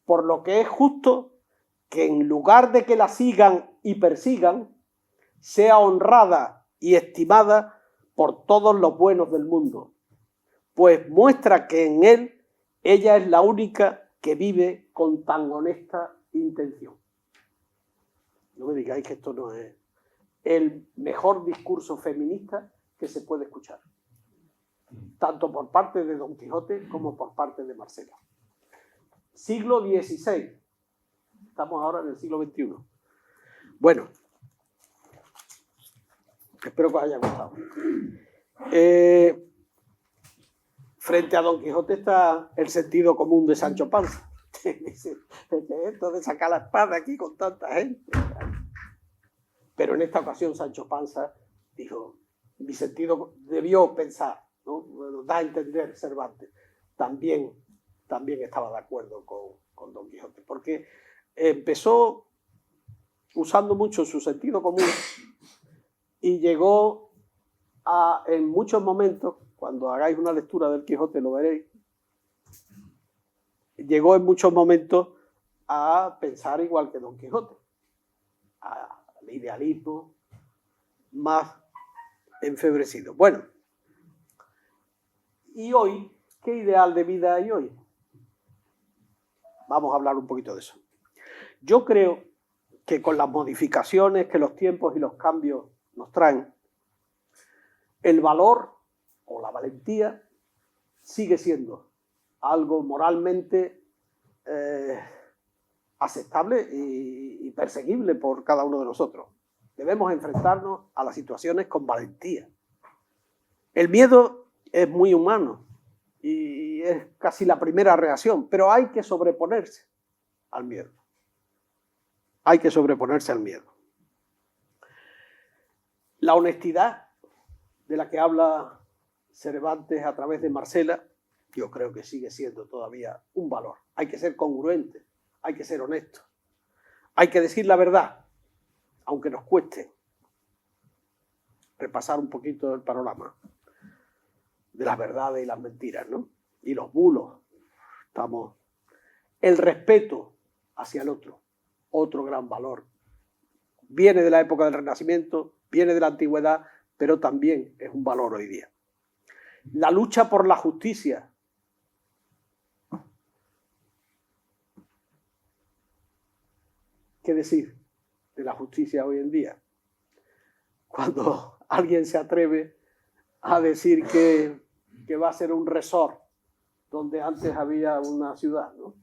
por lo que es justo que, en lugar de que la sigan y persigan, sea honrada y estimada por todos los buenos del mundo, pues muestra que en él ella es la única que vive con tan honesta intención. No me digáis que esto no es el mejor discurso feminista que se puede escuchar, tanto por parte de Don Quijote como por parte de Marcela. Siglo XVI. Estamos ahora en el siglo XXI. Bueno, espero que os haya gustado. Frente a Don Quijote está el sentido común de Sancho Panza. Dice, esto de sacar la espada aquí con tanta gente. Pero en esta ocasión Sancho Panza dijo: mi sentido debió pensar, ¿no? Da a entender Cervantes. También estaba de acuerdo con Don Quijote, porque empezó usando mucho su sentido común y llegó a, en muchos momentos, cuando hagáis una lectura del Quijote lo veréis, llegó en muchos momentos a pensar igual que Don Quijote, al idealismo más enfebrecido. Bueno, y hoy, ¿qué ideal de vida hay hoy? Vamos a hablar un poquito de eso. Yo creo que con las modificaciones que los tiempos y los cambios nos traen, el valor o la valentía sigue siendo algo moralmente aceptable y perseguible por cada uno de nosotros. Debemos enfrentarnos a las situaciones con valentía. El miedo es muy humano y es casi la primera reacción, pero hay que sobreponerse al miedo. Hay que sobreponerse al miedo. La honestidad de la que habla Cervantes a través de Marcela, yo creo que sigue siendo todavía un valor. Hay que ser congruente, hay que ser honesto, hay que decir la verdad, aunque nos cueste repasar un poquito el panorama de las verdades y las mentiras, ¿no? Y los bulos. El respeto hacia el otro, otro gran valor. Viene de la época del Renacimiento, viene de la Antigüedad, pero también es un valor hoy día. La lucha por la justicia. ¿Qué decir de la justicia hoy en día? Cuando alguien se atreve a decir que va a ser un resort donde antes había una ciudad, ¿no?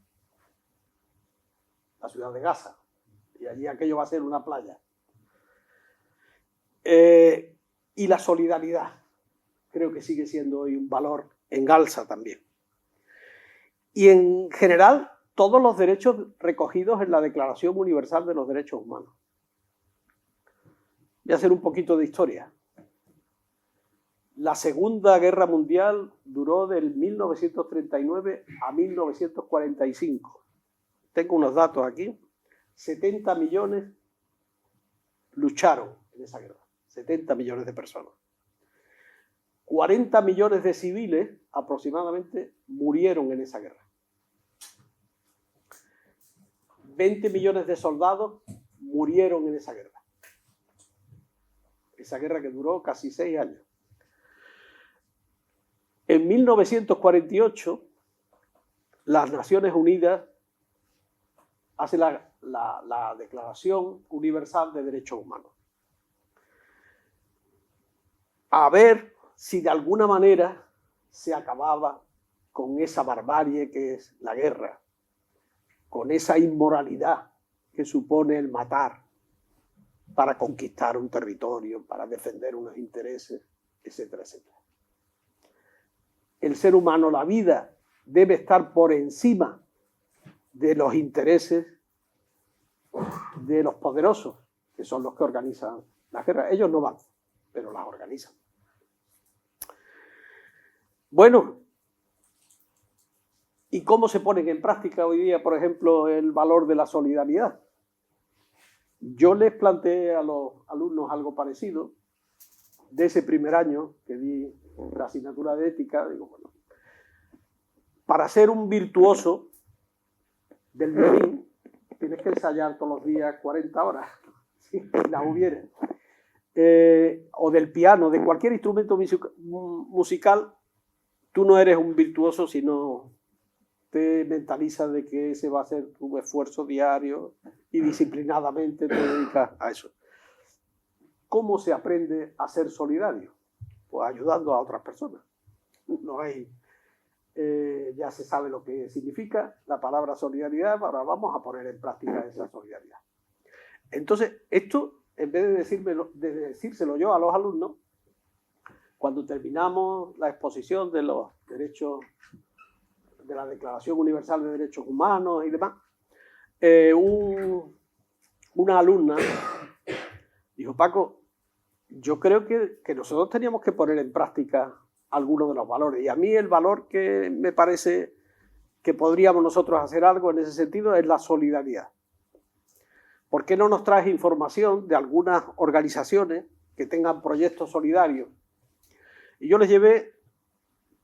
La ciudad de Gaza, y allí aquello va a ser una playa. Y la solidaridad, creo que sigue siendo hoy un valor en alza también. Y en general, todos los derechos recogidos en la Declaración Universal de los Derechos Humanos. Voy a hacer un poquito de historia. La Segunda Guerra Mundial duró del 1939 a 1945. Tengo unos datos aquí. 70 millones lucharon en esa guerra. 70 millones de personas. 40 millones de civiles aproximadamente murieron en esa guerra. 20 millones de soldados murieron en esa guerra. Esa guerra que duró casi 6 años. En 1948, las Naciones Unidas hace la Declaración Universal de Derechos Humanos. A ver si de alguna manera se acababa con esa barbarie que es la guerra, con esa inmoralidad que supone el matar para conquistar un territorio, para defender unos intereses, etcétera, etcétera. El ser humano, la vida, debe estar por encima de los intereses de los poderosos, que son los que organizan las guerras. Ellos no van, pero las organizan. Bueno, ¿y cómo se pone en práctica hoy día, por ejemplo, el valor de la solidaridad? Yo les planteé a los alumnos algo parecido de ese primer año que di la asignatura de ética. Digo, bueno, para ser un virtuoso del violín tienes que ensayar todos los días 40 horas, si las hubiera. O del piano, de cualquier instrumento musical, tú no eres un virtuoso si no te mentalizas de que ese va a ser tu esfuerzo diario y disciplinadamente te dedicas a eso. ¿Cómo se aprende a ser solidario? Pues ayudando a otras personas. No hay, ya se sabe lo que significa la palabra solidaridad, ahora vamos a poner en práctica esa solidaridad. Entonces, esto, en vez de decírselo yo a los alumnos, cuando terminamos la exposición de los derechos, de la Declaración Universal de Derechos Humanos y demás, una alumna dijo, Paco, yo creo que nosotros teníamos que poner en práctica algunos de los valores. Y a mí el valor que me parece que podríamos nosotros hacer algo en ese sentido es la solidaridad. ¿Por qué no nos traes información de algunas organizaciones que tengan proyectos solidarios? Y yo les llevé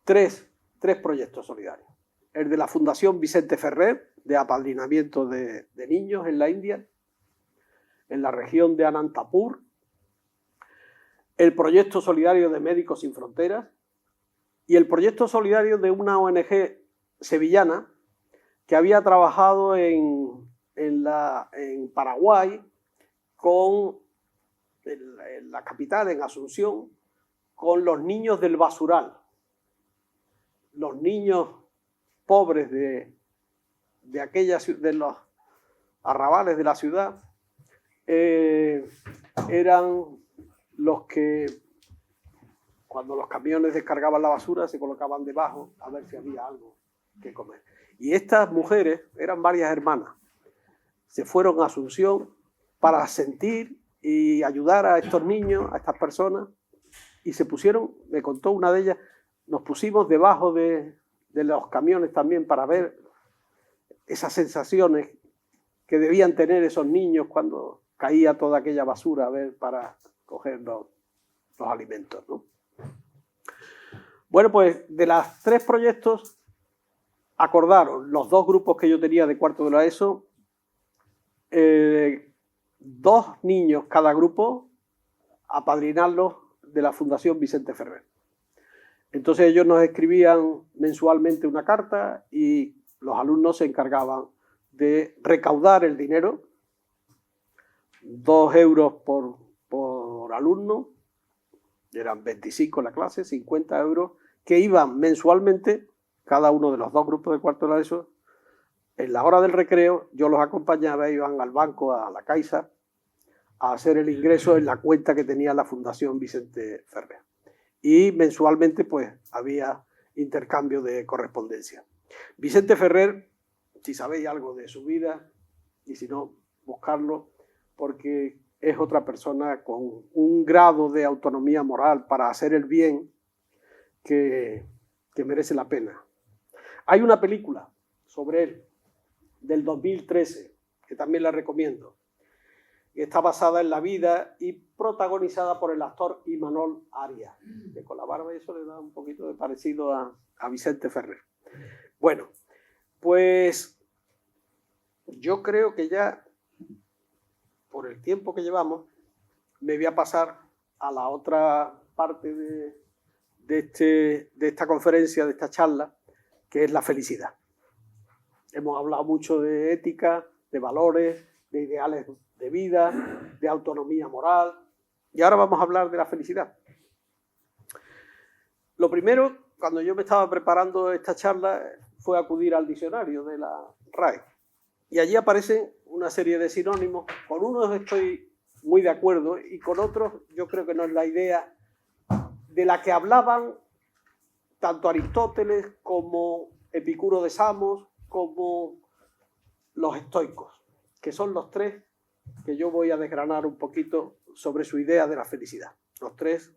tres proyectos solidarios. El de la Fundación Vicente Ferrer, de apadrinamiento de niños en la India, en la región de Anantapur. El proyecto solidario de Médicos Sin Fronteras y el proyecto solidario de una ONG sevillana que había trabajado en Paraguay, en la capital, en Asunción, con los niños del basural. Los niños pobres de los arrabales de la ciudad eran los que, cuando los camiones descargaban la basura, se colocaban debajo a ver si había algo que comer. Y estas mujeres, eran varias hermanas, se fueron a Asunción para sentir y ayudar a estos niños, a estas personas, y se pusieron, me contó una de ellas, nos pusimos debajo de los camiones también para ver esas sensaciones que debían tener esos niños cuando caía toda aquella basura a ver para coger los alimentos, ¿no? Bueno, pues de los tres proyectos acordaron los dos grupos que yo tenía de cuarto de la ESO, 2 niños cada grupo, apadrinarlos de la Fundación Vicente Ferrer. Entonces ellos nos escribían mensualmente una carta y los alumnos se encargaban de recaudar el dinero, 2 euros por alumno, eran 25 en la clase, 50 euros, que iban mensualmente, cada uno de los 2 grupos de cuarto de la ESO, en la hora del recreo, yo los acompañaba, iban al banco, a la Caixa, a hacer el ingreso en la cuenta que tenía la Fundación Vicente Ferrer. Y mensualmente pues había intercambio de correspondencia. Vicente Ferrer, si sabéis algo de su vida, y si no, buscarlo, porque es otra persona con un grado de autonomía moral para hacer el bien que merece la pena. Hay una película sobre él, del 2013, que también la recomiendo. Está basada en la vida y protagonizada por el actor Imanol Arias, que con la barba eso le da un poquito de parecido a Vicente Ferrer. Bueno, pues yo creo que ya, por el tiempo que llevamos, me voy a pasar a la otra parte de esta conferencia, de esta charla, que es la felicidad. Hemos hablado mucho de ética, de valores, de ideales de vida, de autonomía moral, y ahora vamos a hablar de la felicidad. Lo primero cuando yo me estaba preparando esta charla, fue acudir al diccionario de la RAE. Y allí aparecen una serie de sinónimos. Con unos estoy muy de acuerdo y con otros yo creo que no es la idea de la que hablaban tanto Aristóteles como Epicuro de Samos como los estoicos, que son los tres que yo voy a desgranar un poquito sobre su idea de la felicidad. Los tres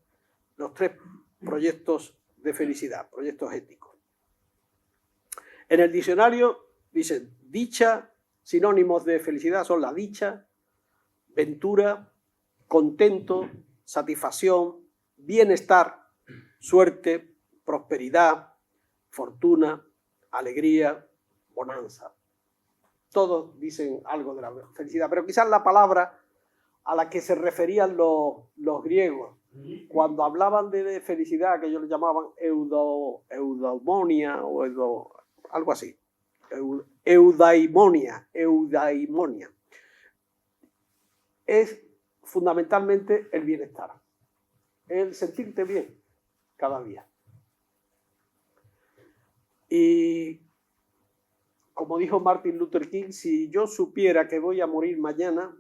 proyectos de felicidad, proyectos éticos. En el diccionario dicen dicha, sinónimos de felicidad son la dicha, ventura, contento, satisfacción, bienestar, suerte, prosperidad, fortuna, alegría, bonanza. Todos dicen algo de la felicidad, pero quizás la palabra a la que se referían los griegos cuando hablaban de felicidad, que ellos le llamaban eudaimonia o algo así, eudaimonia, es fundamentalmente el bienestar, el sentirte bien cada día. Y como dijo Martin Luther King, si yo supiera que voy a morir mañana,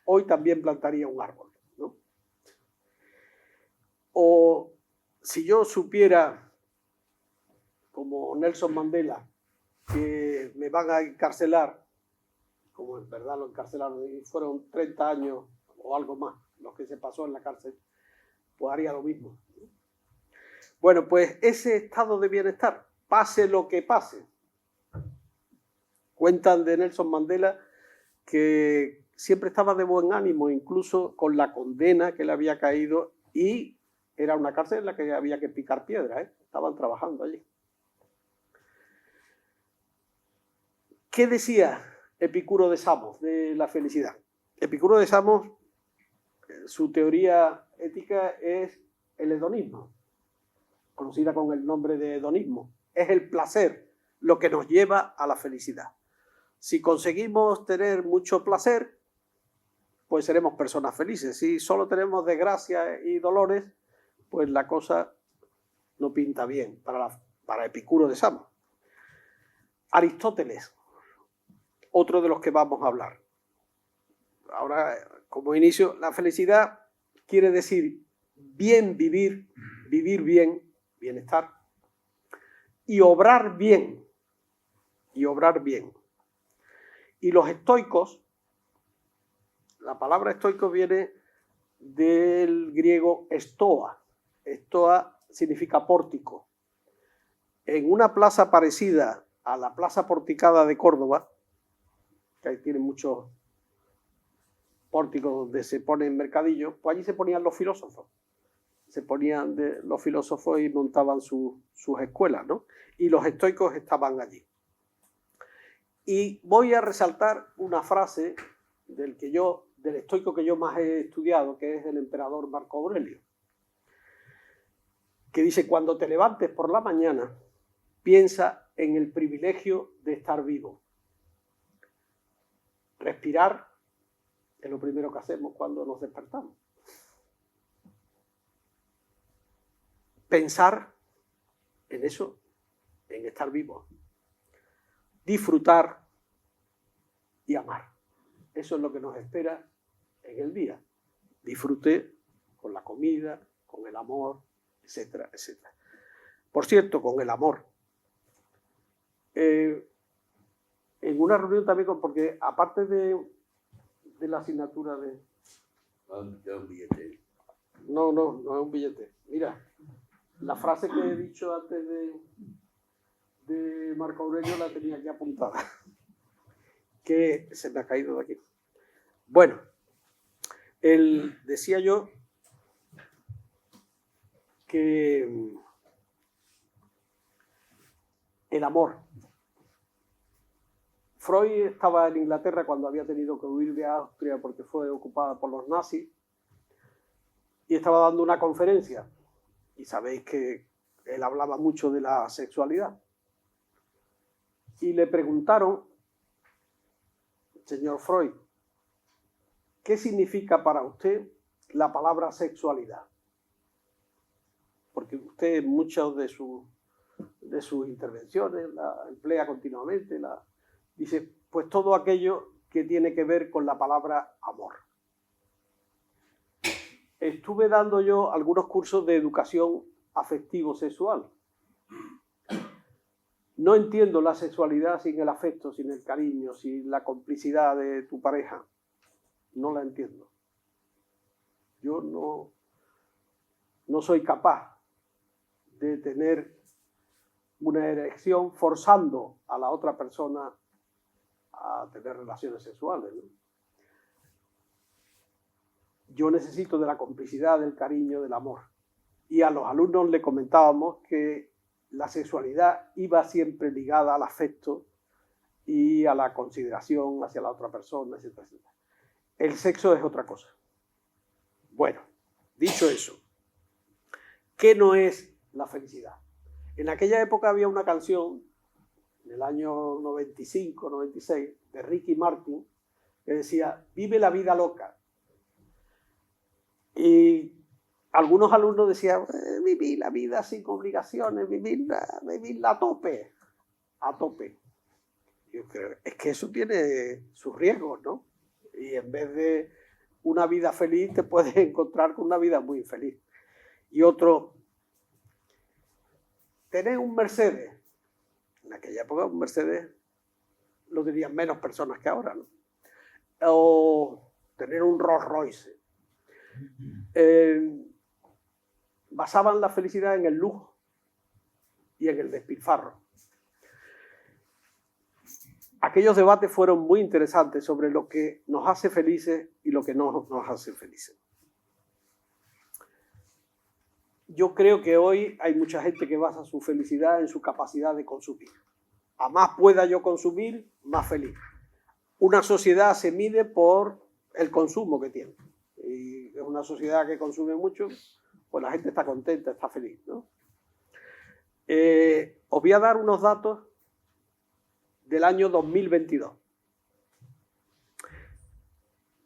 hoy también plantaría un árbol, ¿no? O si yo supiera, como Nelson Mandela, que me van a encarcelar, como en verdad lo encarcelaron, y fueron 30 años o algo más los que se pasó en la cárcel, pues haría lo mismo. Bueno, pues ese estado de bienestar, pase lo que pase. Cuentan de Nelson Mandela que siempre estaba de buen ánimo, incluso con la condena que le había caído, y era una cárcel en la que había que picar piedra, ¿eh? Estaban trabajando allí. ¿Qué decía Epicuro de Samos de la felicidad? Epicuro de Samos, su teoría ética es el hedonismo, conocida con el nombre de hedonismo. Es el placer lo que nos lleva a la felicidad. Si conseguimos tener mucho placer, pues seremos personas felices. Si solo tenemos desgracia y dolores, pues la cosa no pinta bien para Epicuro de Samos. Aristóteles, otro de los que vamos a hablar. Ahora, como inicio, la felicidad quiere decir bien vivir, vivir bien, bienestar, y obrar bien, y obrar bien. Y los estoicos, la palabra estoico viene del griego estoa. Estoa significa pórtico. En una plaza parecida a la plaza porticada de Córdoba, que ahí tienen muchos pórticos donde se ponen mercadillos, pues allí se ponían los filósofos. Se ponían los filósofos y montaban sus escuelas, ¿no? Y los estoicos estaban allí. Y voy a resaltar una frase del estoico que yo más he estudiado, que es el emperador Marco Aurelio, que dice: cuando te levantes por la mañana, piensa en el privilegio de estar vivo. Respirar es lo primero que hacemos cuando nos despertamos. Pensar en eso, en estar vivo. Disfrutar y amar. Eso es lo que nos espera en el día. Disfrute con la comida, con el amor, etcétera, etcétera. Por cierto, con el amor. En una reunión también, porque aparte de la asignatura de... un billete. No es un billete. Mira, la frase que he dicho antes de Marco Aurelio la tenía aquí apuntada, que se me ha caído de aquí. Bueno, decía yo que el amor. Freud estaba en Inglaterra cuando había tenido que huir de Austria porque fue ocupada por los nazis y estaba dando una conferencia. Y sabéis que él hablaba mucho de la sexualidad. Y le preguntaron, señor Freud, ¿qué significa para usted la palabra sexualidad? porque usted en muchas de sus intervenciones la emplea continuamente, dice, pues todo aquello que tiene que ver con la palabra amor. Estuve dando yo algunos cursos de educación afectivo-sexual. No entiendo la sexualidad sin el afecto, sin el cariño, sin la complicidad de tu pareja. No la entiendo. Yo no soy capaz de tener una erección forzando a la otra persona a tener relaciones sexuales, ¿no? Yo necesito de la complicidad, del cariño, del amor. Y a los alumnos le comentábamos que la sexualidad iba siempre ligada al afecto y a la consideración hacia la otra persona, etcétera, etcétera. El sexo es otra cosa. Bueno, dicho eso, ¿qué no es la felicidad? En aquella época había una canción, en el año 95, 96, de Ricky Martin, que decía, vive la vida loca. Y algunos alumnos decían, vivir la vida sin obligaciones, vivirla a tope. Yo creo, es que eso tiene sus riesgos, ¿no? Y en vez de una vida feliz, te puedes encontrar con una vida muy infeliz. Y otro, tener un Mercedes. En aquella época un Mercedes lo dirían menos personas que ahora, ¿no? O tener un Rolls Royce. Basaban la felicidad en el lujo y en el despilfarro. Aquellos debates fueron muy interesantes sobre lo que nos hace felices y lo que no nos hace felices. Yo creo que hoy hay mucha gente que basa su felicidad en su capacidad de consumir. A más pueda yo consumir, más feliz. Una sociedad se mide por el consumo que tiene. Y es una sociedad que consume mucho, pues la gente está contenta, está feliz, ¿no? Os voy a dar unos datos del año 2022.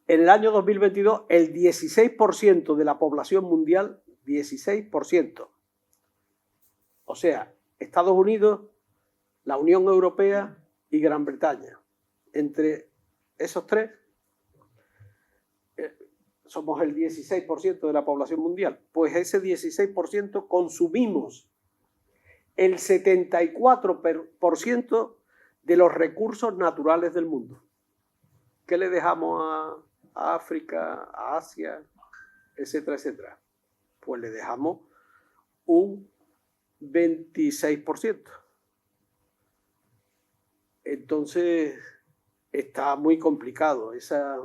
En el año 2022, el 16% de la población mundial, 16%, o sea, Estados Unidos, la Unión Europea y Gran Bretaña. Entre esos tres, somos el 16% de la población mundial. Pues ese 16% consumimos el 74% de los recursos naturales del mundo. ¿Qué le dejamos a África, a Asia, etcétera, etcétera? Pues le dejamos un 26%. Entonces está muy complicado esa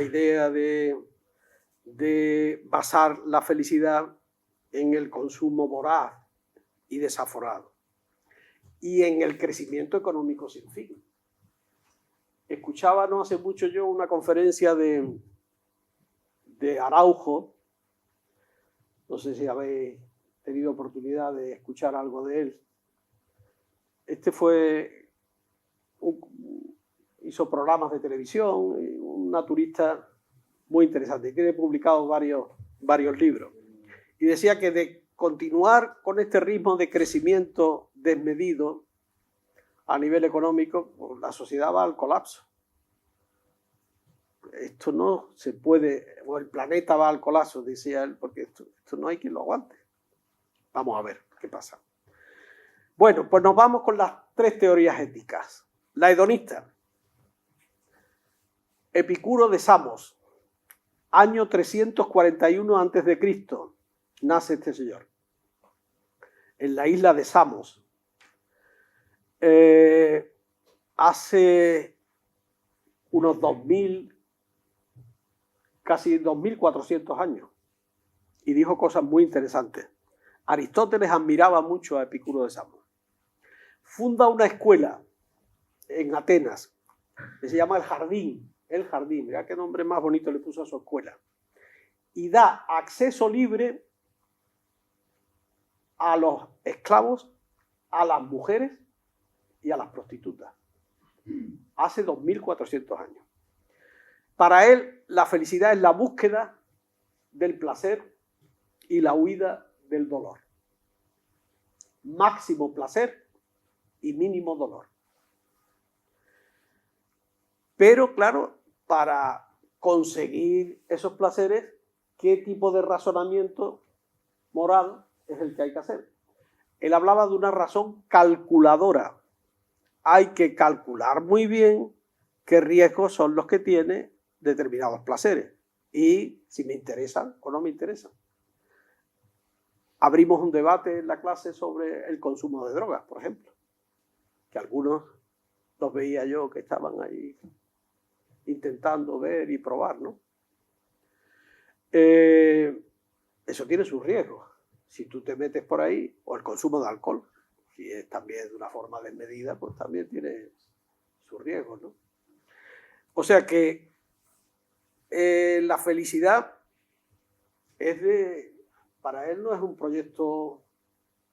idea de basar la felicidad en el consumo voraz y desaforado y en el crecimiento económico sin fin. Escuchaba no hace mucho yo una conferencia de Araujo, no sé si habéis tenido oportunidad de escuchar algo de él. Hizo programas de televisión, un naturista muy interesante, y tiene publicado varios libros. Y decía que de continuar con este ritmo de crecimiento desmedido a nivel económico, pues la sociedad va al colapso. Esto no se puede, o el planeta va al colapso, decía él, porque esto no hay quien lo aguante. Vamos a ver qué pasa. Bueno, pues nos vamos con las tres teorías éticas. La hedonista. Epicuro de Samos, año 341 a.C., nace este señor, en la isla de Samos. Hace unos 2000, casi 2400 años, y dijo cosas muy interesantes. Aristóteles admiraba mucho a Epicuro de Samos. Funda una escuela en Atenas, que se llama El Jardín, mirá qué nombre más bonito le puso a su escuela, y da acceso libre a los esclavos, a las mujeres y a las prostitutas. Hace 2400 años. Para él, la felicidad es la búsqueda del placer y la huida del dolor. Máximo placer y mínimo dolor. Pero, claro, para conseguir esos placeres, ¿qué tipo de razonamiento moral es el que hay que hacer? Él hablaba de una razón calculadora. Hay que calcular muy bien qué riesgos son los que tiene determinados placeres y si me interesan o no me interesan. Abrimos un debate en la clase sobre el consumo de drogas, por ejemplo, que algunos los veía yo que estaban ahí intentando ver y probar, ¿no? Eso tiene sus riesgos. Si tú te metes por ahí, o el consumo de alcohol, si es también de una forma desmedida, pues también tiene sus riesgos, ¿no? O sea que la felicidad para él no es un proyecto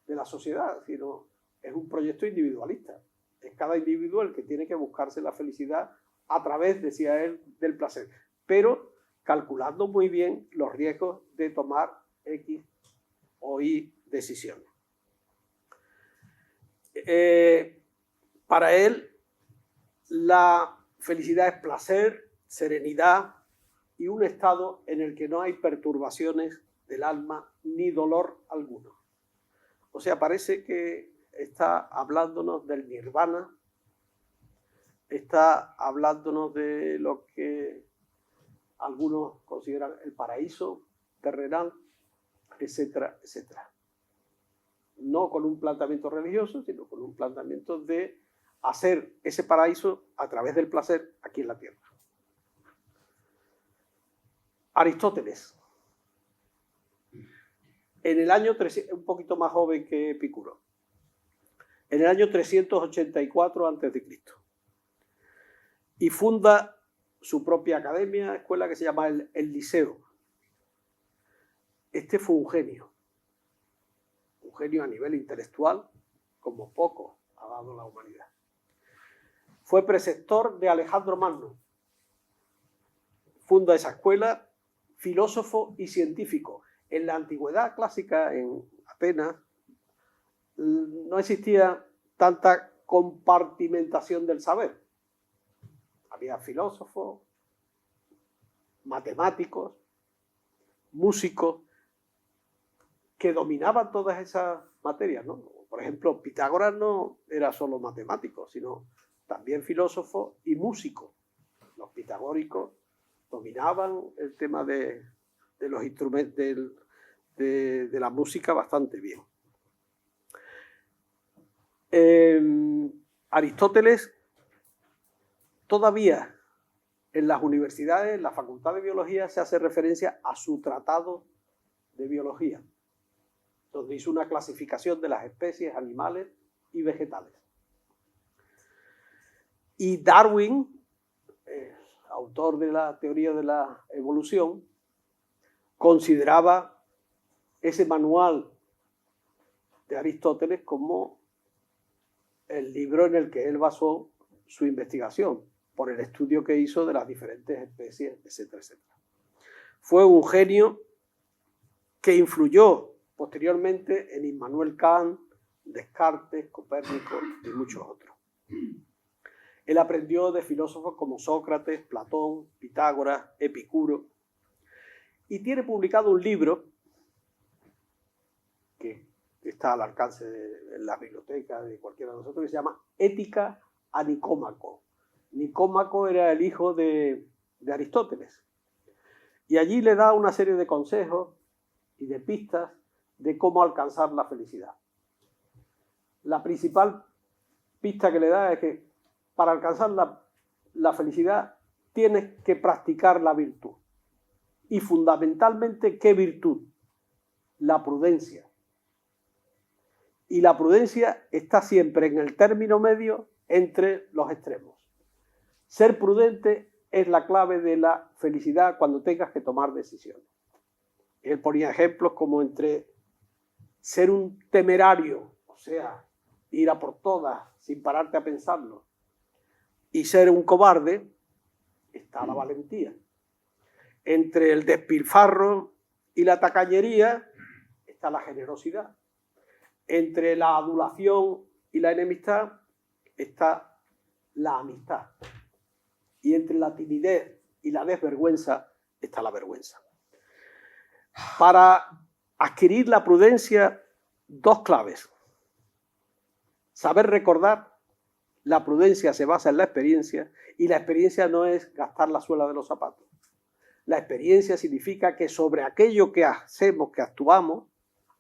de la sociedad, sino es un proyecto individualista. Es cada individuo el que tiene que buscarse la felicidad a través, decía él, del placer, pero calculando muy bien los riesgos de tomar X o Y decisiones. Para él, la felicidad es placer, serenidad y un estado en el que no hay perturbaciones del alma ni dolor alguno. O sea, parece que está hablándonos del nirvana, está hablándonos de lo que algunos consideran el paraíso terrenal, etcétera, etcétera. No con un planteamiento religioso, sino con un planteamiento de hacer ese paraíso a través del placer aquí en la tierra. Aristóteles, en el año un poquito más joven que Epicuro, en el año 384 a.C., y funda su propia academia, escuela que se llama el Liceo. Este fue un genio a nivel intelectual, como poco ha dado la humanidad. Fue preceptor de Alejandro Magno. Funda esa escuela, filósofo y científico. En la antigüedad clásica, en Atenas, no existía tanta compartimentación del saber. Había filósofos, matemáticos, músicos, que dominaban todas esas materias, ¿no? Por ejemplo, Pitágoras no era solo matemático, sino también filósofo y músico. Los pitagóricos dominaban el tema de los instrumentos, de la música bastante bien. Aristóteles, todavía en las universidades, en la Facultad de Biología, se hace referencia a su tratado de biología, donde hizo una clasificación de las especies animales y vegetales. Y Darwin, autor de la teoría de la evolución, consideraba ese manual de Aristóteles como el libro en el que él basó su investigación, por el estudio que hizo de las diferentes especies, etcétera, etcétera. Fue un genio que influyó posteriormente en Immanuel Kant, Descartes, Copérnico y muchos otros. Él aprendió de filósofos como Sócrates, Platón, Pitágoras, Epicuro, y tiene publicado un libro que está al alcance de la biblioteca de cualquiera de nosotros, que se llama Ética a Nicómaco. Nicómaco era el hijo de Aristóteles. Y allí le da una serie de consejos y de pistas de cómo alcanzar la felicidad. La principal pista que le da es que para alcanzar la felicidad tienes que practicar la virtud. Y fundamentalmente, ¿qué virtud? La prudencia. Y la prudencia está siempre en el término medio entre los extremos. Ser prudente es la clave de la felicidad cuando tengas que tomar decisiones. Él ponía ejemplos como entre ser un temerario, o sea, ir a por todas sin pararte a pensarlo, y ser un cobarde, está la valentía. Entre el despilfarro y la tacañería está la generosidad. Entre la adulación y la enemistad está la amistad. Y entre la timidez y la desvergüenza está la vergüenza. Para adquirir la prudencia, dos claves. Saber recordar. La prudencia se basa en la experiencia y la experiencia no es gastar la suela de los zapatos. La experiencia significa que sobre aquello que hacemos, que actuamos,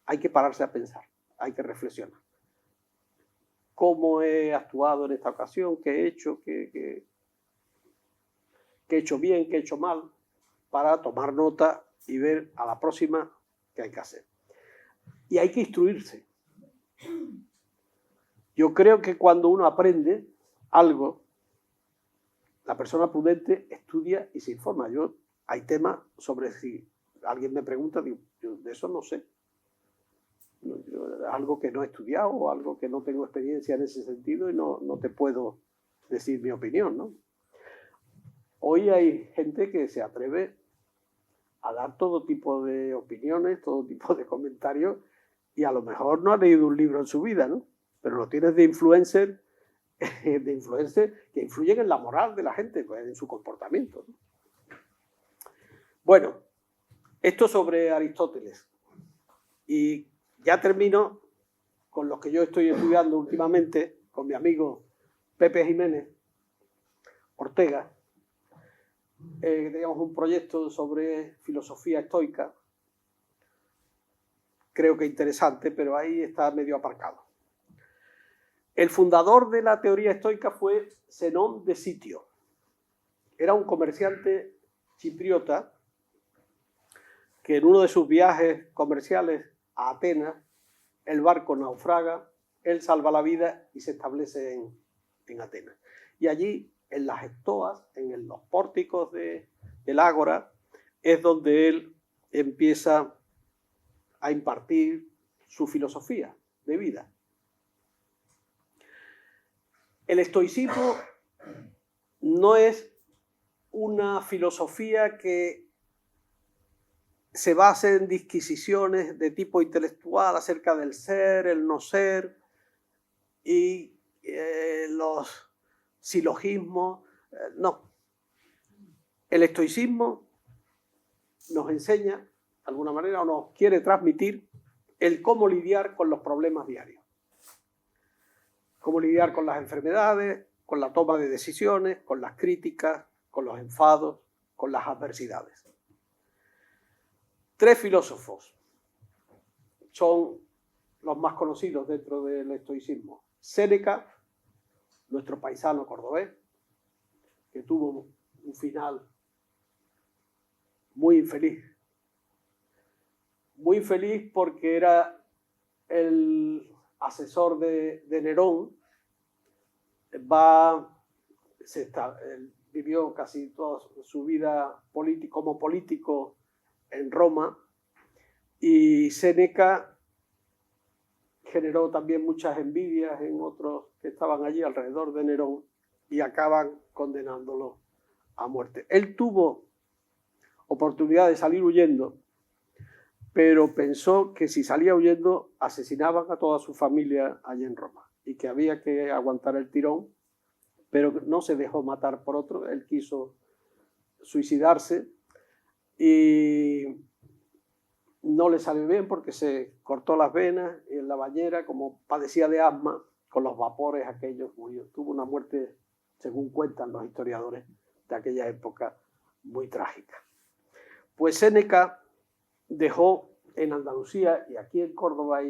hay que pararse a pensar, hay que reflexionar. ¿Cómo he actuado en esta ocasión? ¿Qué he hecho? ¿Qué he hecho bien? ¿Qué he hecho mal? Para tomar nota y ver a la próxima qué hay que hacer. Y hay que instruirse. Yo creo que cuando uno aprende algo, la persona prudente estudia y se informa. Hay temas sobre si alguien me pregunta, digo, yo de eso no sé. Algo que no he estudiado o algo que no tengo experiencia en ese sentido y no te puedo decir mi opinión, ¿no? Hoy hay gente que se atreve a dar todo tipo de opiniones, todo tipo de comentarios y a lo mejor no ha leído un libro en su vida, ¿no? Pero lo tienes de influencer que influyen en la moral de la gente, pues, en su comportamiento, ¿no? Bueno, esto sobre Aristóteles. Y ya termino con los que yo estoy estudiando últimamente, con mi amigo Pepe Jiménez Ortega. Teníamos un proyecto sobre filosofía estoica. Creo que interesante, pero ahí está medio aparcado. El fundador de la teoría estoica fue Zenón de Sitio. Era un comerciante chipriota que en uno de sus viajes comerciales a Atenas, el barco naufraga, él salva la vida y se establece en Atenas. Y allí, en las estoas, en los pórticos del ágora, es donde él empieza a impartir su filosofía de vida. El estoicismo no es una filosofía que se base en disquisiciones de tipo intelectual acerca del ser, el no ser y los silogismos. No. El estoicismo nos enseña, de alguna manera, o nos quiere transmitir el cómo lidiar con los problemas diarios. Cómo lidiar con las enfermedades, con la toma de decisiones, con las críticas, con los enfados, con las adversidades. Tres filósofos son los más conocidos dentro del estoicismo. Séneca, nuestro paisano cordobés, que tuvo un final muy infeliz. Muy infeliz porque era el asesor de Nerón. Él vivió casi toda su vida como político en Roma, y Séneca generó también muchas envidias en otros que estaban allí alrededor de Nerón y acaban condenándolo a muerte. Él tuvo oportunidad de salir huyendo, pero pensó que si salía huyendo asesinaban a toda su familia allí en Roma y que había que aguantar el tirón, pero no se dejó matar por otro. Él quiso suicidarse y no le salió bien porque se cortó las venas y en la bañera, como padecía de asma, con los vapores aquellos murió. Tuvo una muerte, según cuentan los historiadores de aquella época, muy trágica. Pues Séneca dejó en Andalucía y aquí en Córdoba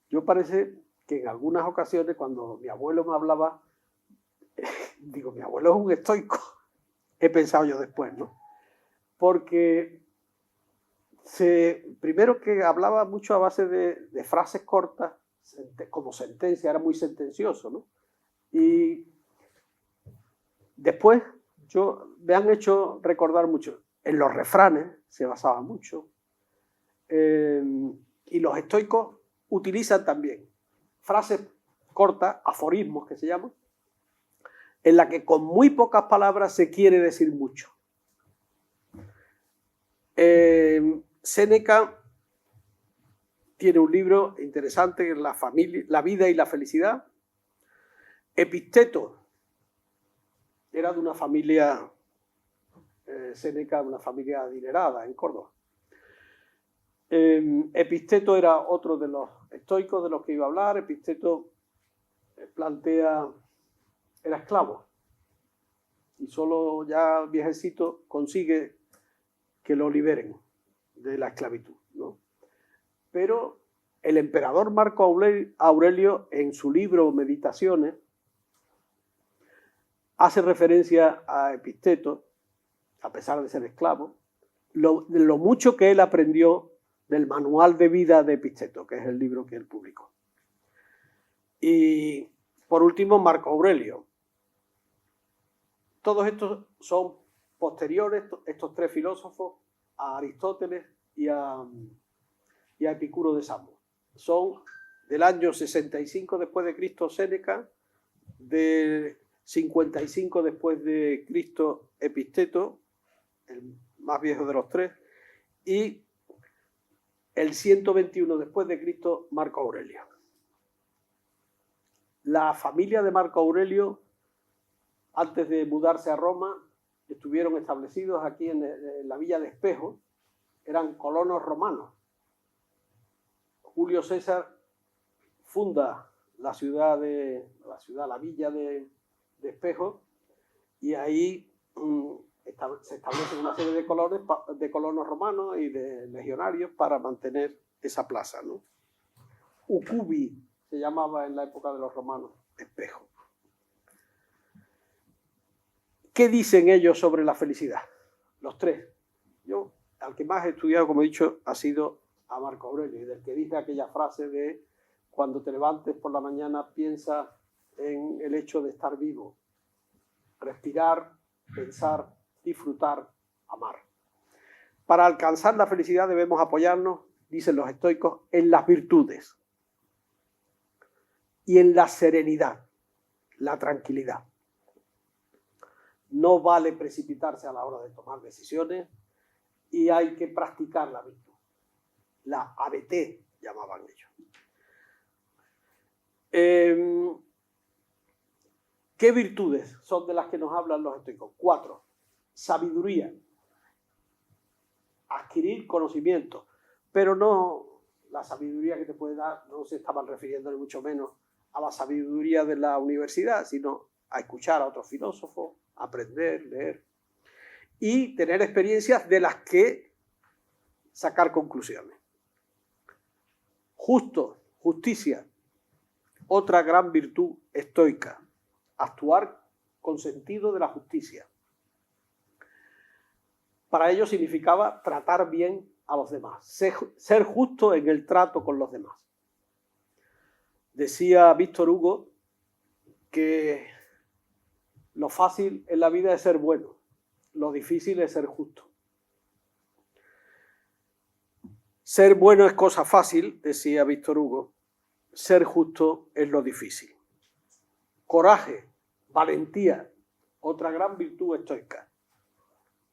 yo parece que en algunas ocasiones cuando mi abuelo me hablaba, digo, mi abuelo es un estoico. He pensado yo después, ¿no? Porque primero que hablaba mucho a base de frases cortas, como sentencia, era muy sentencioso, ¿no? Y después me han hecho recordar mucho. En los refranes se basaba mucho. Y los estoicos utilizan también frases cortas, aforismos que se llaman, en la que con muy pocas palabras se quiere decir mucho. Séneca tiene un libro interesante que es La vida y la felicidad. Epicteto era de una familia Séneca, una familia adinerada en Córdoba. Epicteto era otro de los estoicos de los que iba a hablar. Epicteto era esclavo y solo ya viejecito consigue que lo liberen de la esclavitud, ¿no? Pero el emperador Marco Aurelio, en su libro Meditaciones, hace referencia a Epicteto, a pesar de ser esclavo, lo mucho que él aprendió del manual de vida de Epicteto, que es el libro que él publicó. Y por último, Marco Aurelio. Todos estos son posteriores, estos tres filósofos, a Aristóteles y a Epicuro de Samos. Son del año 65 después de Cristo Séneca, de 55 después de Cristo Epicteto, el más viejo de los tres, y el 121 después de Cristo Marco Aurelio. La familia de Marco Aurelio, antes de mudarse a Roma, estuvieron establecidos aquí en la villa de Espejo, eran colonos romanos. Julio César funda la villa de Espejo, y ahí se establecen una serie de colonos romanos y de legionarios para mantener esa plaza, ¿no? Ucubi se llamaba en la época de los romanos, Espejo. ¿Qué dicen ellos sobre la felicidad? Los tres. Yo, al que más he estudiado, como he dicho, ha sido a Marco Aurelio, y del que dice aquella frase de: cuando te levantes por la mañana, piensa en el hecho de estar vivo, respirar, pensar, disfrutar, amar. Para alcanzar la felicidad debemos apoyarnos, dicen los estoicos, en las virtudes y en la serenidad, la tranquilidad. No vale precipitarse a la hora de tomar decisiones y hay que practicar la virtud. La arete llamaban ellos. ¿Qué virtudes son de las que nos hablan los estoicos? 4. Sabiduría. Adquirir conocimiento. Pero no la sabiduría que te puede dar, no se estaban refiriendo ni mucho menos a la sabiduría de la universidad, sino a escuchar a otros filósofos, aprender, leer y tener experiencias de las que sacar conclusiones. Justicia, otra gran virtud estoica. Actuar con sentido de la justicia. Para ello significaba tratar bien a los demás, ser justo en el trato con los demás. Decía Víctor Hugo que lo fácil en la vida es ser bueno, lo difícil es ser justo. Ser bueno es cosa fácil, decía Víctor Hugo, ser justo es lo difícil. Coraje, valentía, otra gran virtud estoica.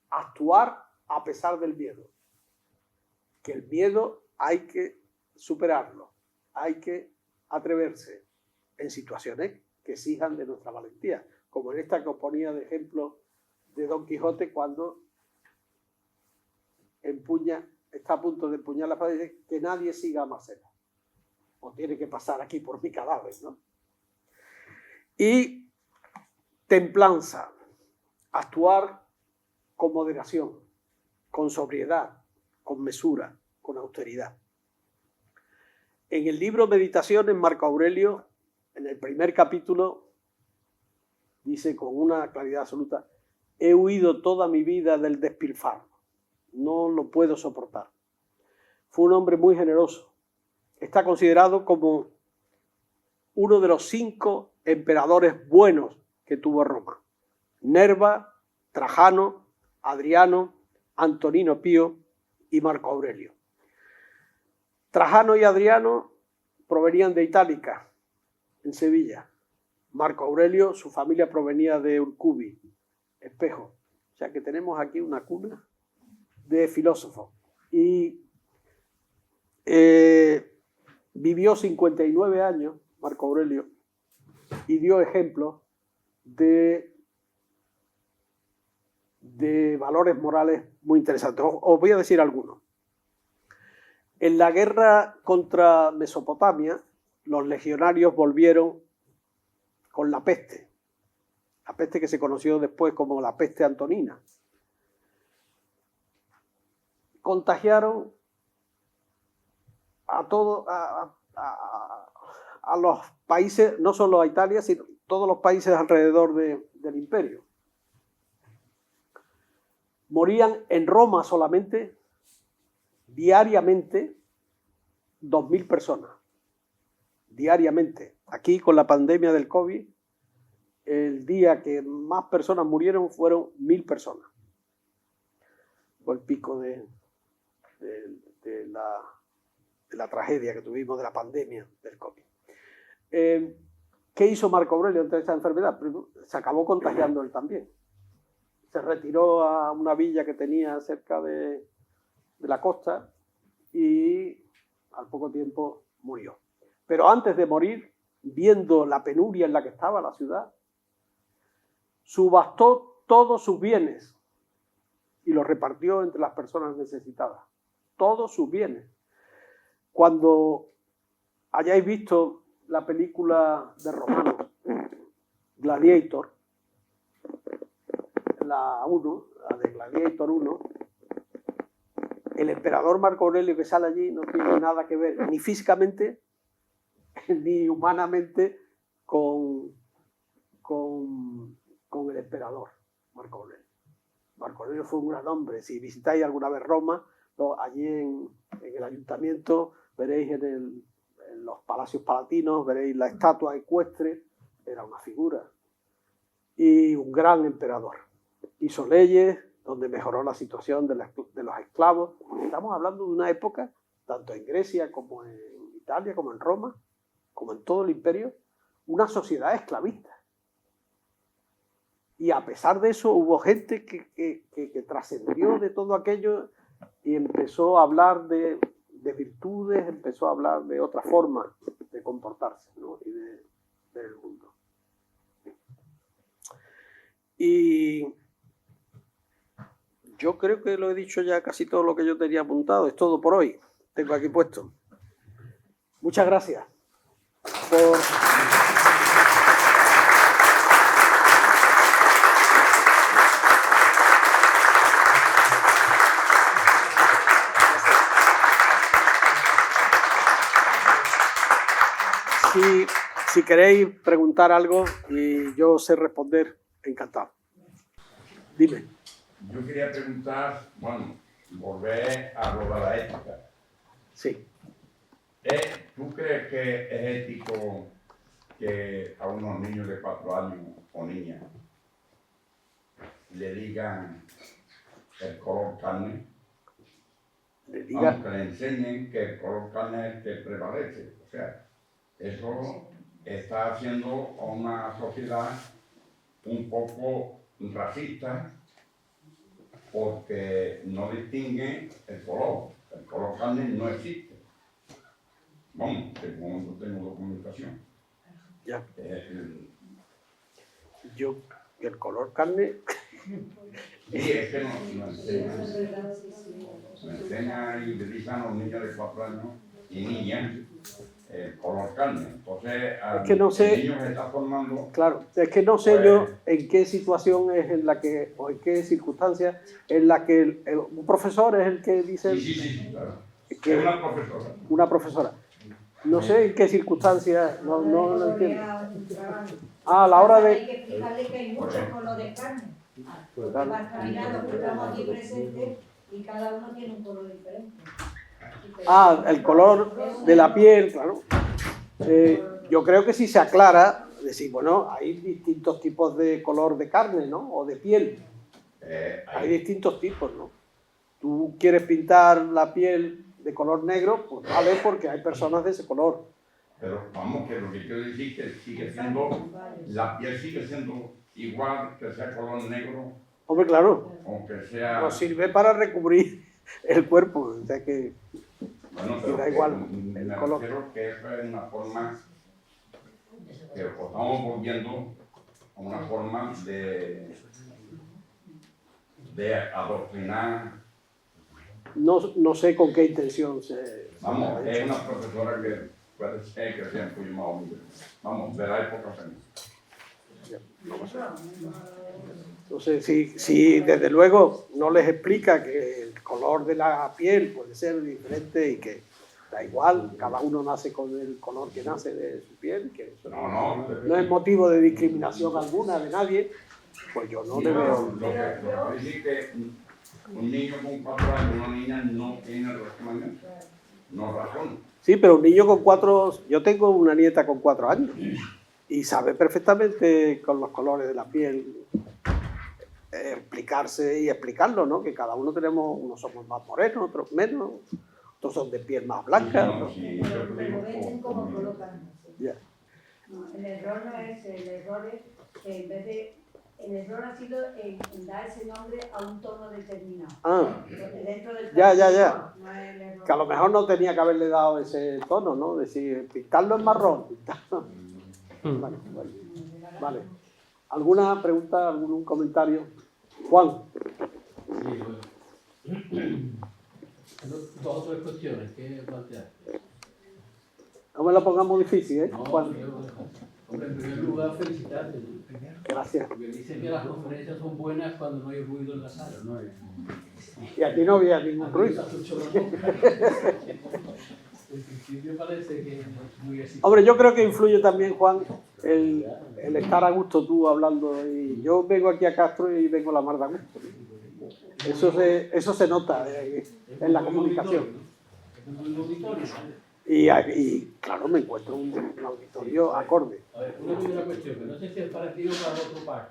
Actuar a pesar del miedo. Que el miedo hay que superarlo, hay que atreverse en situaciones que exijan de nuestra valentía, como en esta que os ponía de ejemplo de Don Quijote cuando está a punto de empuñar la espada y dice: que nadie siga a Marcela, o tiene que pasar aquí por mi cadáver, ¿no? Y templanza, actuar con moderación, con sobriedad, con mesura, con austeridad. En el libro Meditaciones, Marco Aurelio, en el primer capítulo, dice con una claridad absoluta: he huido toda mi vida del despilfarro, no lo puedo soportar. Fue un hombre muy generoso. Está considerado como uno de los 5 emperadores buenos que tuvo Roma: Nerva, Trajano, Adriano, Antonino Pío y Marco Aurelio. Trajano y Adriano provenían de Itálica, en Sevilla. Marco Aurelio, su familia provenía de Urcubi, Espejo. O sea que tenemos aquí una cuna de filósofos. Y vivió 59 años, Marco Aurelio, y dio ejemplos de valores morales muy interesantes. Os voy a decir algunos. En la guerra contra Mesopotamia, los legionarios volvieron con la peste que se conoció después como la peste antonina. Contagiaron a los países, no solo a Italia, sino todos los países alrededor del imperio. Morían en Roma solamente, diariamente, 2.000 personas. Diariamente. Aquí, con la pandemia del COVID, el día que más personas murieron fueron 1.000 personas. Fue el pico de la tragedia que tuvimos de la pandemia del COVID. ¿Qué hizo Marco Aurelio ante esta enfermedad? Se acabó contagiando él también. Se retiró a una villa que tenía cerca de la costa y al poco tiempo murió. Pero antes de morir, viendo la penuria en la que estaba la ciudad, subastó todos sus bienes y los repartió entre las personas necesitadas. Todos sus bienes. Cuando hayáis visto la película de Romano, Gladiator, la de Gladiator 1, el emperador Marco Aurelio que sale allí no tiene nada que ver, ni físicamente, ni humanamente, con el emperador Marco Aurelio. Marco Aurelio fue un gran hombre. Si visitáis alguna vez Roma, allí en el ayuntamiento, veréis en los palacios palatinos, veréis la estatua ecuestre, era una figura. Y un gran emperador. Hizo leyes donde mejoró la situación de los esclavos. Estamos hablando de una época, tanto en Grecia como en Italia, como en Roma, como en todo el imperio, una sociedad esclavista. Y a pesar de eso hubo gente que trascendió de todo aquello y empezó a hablar de virtudes, empezó a hablar de otra forma de comportarse, ¿no? Y de ver el mundo. Y yo creo que lo he dicho ya casi todo lo que yo tenía apuntado. Es todo por hoy. Tengo aquí puesto. Muchas gracias por... Si queréis preguntar algo y yo sé responder, encantado. Dime. Yo quería preguntar, bueno, volver a lo de la ética. Sí. ¿Tú crees que es ético que a unos niños de 4 años o niñas le digan el color carne? Aunque le enseñen que el color carne es el que prevalece. O sea, eso está haciendo a una sociedad un poco racista porque no distingue el color. El color carne no existe. Vamos, de momento tengo documentación. Ya. Yo, el color carne... Sí, es que no enseña. Me enseña y le dicen a los niños de 4 años y niñas el color carne. Entonces, es que no sé, el niño se está formando... Claro, es que no sé yo en qué situación es en la que, o en qué circunstancias, en la que un profesor es el que dice... Sí, claro. Que es una profesora. Una profesora. No sé en qué circunstancias, no lo entiendo. A la hora de... Hay que explicarle que hay muchos colores carne. Vas caminando, que estamos aquí presentes y cada uno tiene un color diferente. El color de la piel, claro. Yo creo que si se aclara, decir, bueno, hay distintos tipos de color de carne, ¿no? O de piel. Hay distintos tipos, ¿no? Tú quieres pintar la piel de color negro, pues vale, porque hay personas de ese color. Pero vamos, que lo que quiero decir es que sigue siendo, la piel sigue siendo igual que sea color negro. Hombre, claro. Aunque sea... Nos sirve para recubrir el cuerpo. O sea que... Bueno, y pero da que igual me el color. refiero que esa es una forma que estamos volviendo a una forma de adoctrinar. No sé con qué intención se... Vamos, es una profesora que puede ser que sea muy más humilde. Vamos, de la época feminista. Entonces, si desde luego no les explica que el color de la piel puede ser diferente y que da igual, cada uno nace con el color que nace de su piel, que eso no es motivo de discriminación alguna de nadie, pues yo no le veo... Lo que dice que un niño con 4 años, una niña no tiene razonamiento, no razona. Sí, pero un niño con 4... Yo tengo una nieta con 4 años y sabe perfectamente con los colores de la piel explicarse y explicarlo, ¿no? Que cada uno tenemos, unos somos más morenos, otros menos, otros son de piel más blanca. No, sí, yo te Pero digo, ven cómo colocan. Ya. No, el error no es, el error es que en vez de... El error ha sido en dar ese nombre a un tono determinado. Ah, Dentro del ya. no es el error. Que a lo mejor no tenía que haberle dado ese tono, ¿no? Decir, pintarlo en marrón. Pintarlo. Vale. ¿Alguna pregunta, algún comentario? Juan. Sí, bueno. Dos o tres cuestiones que planteaste. No me lo pongamos difícil, ¿eh? No, Juan. hombre, en primer lugar, felicitarte. Gracias. Porque dicen que las conferencias son buenas cuando no hay ruido en la sala, ¿no? Y aquí no había ningún ruido. En principio parece que es muy exitoso. Hombre, yo creo que influye también, Juan, el estar a gusto tú hablando. Y yo vengo aquí a Castro y vengo a la mar de a gusto. Eso se nota en la comunicación. Es un buen auditorio, ¿no? Y claro, me encuentro un auditorio acorde. A ver, una primera cuestión, que no sé si es para ti o para otro Paco,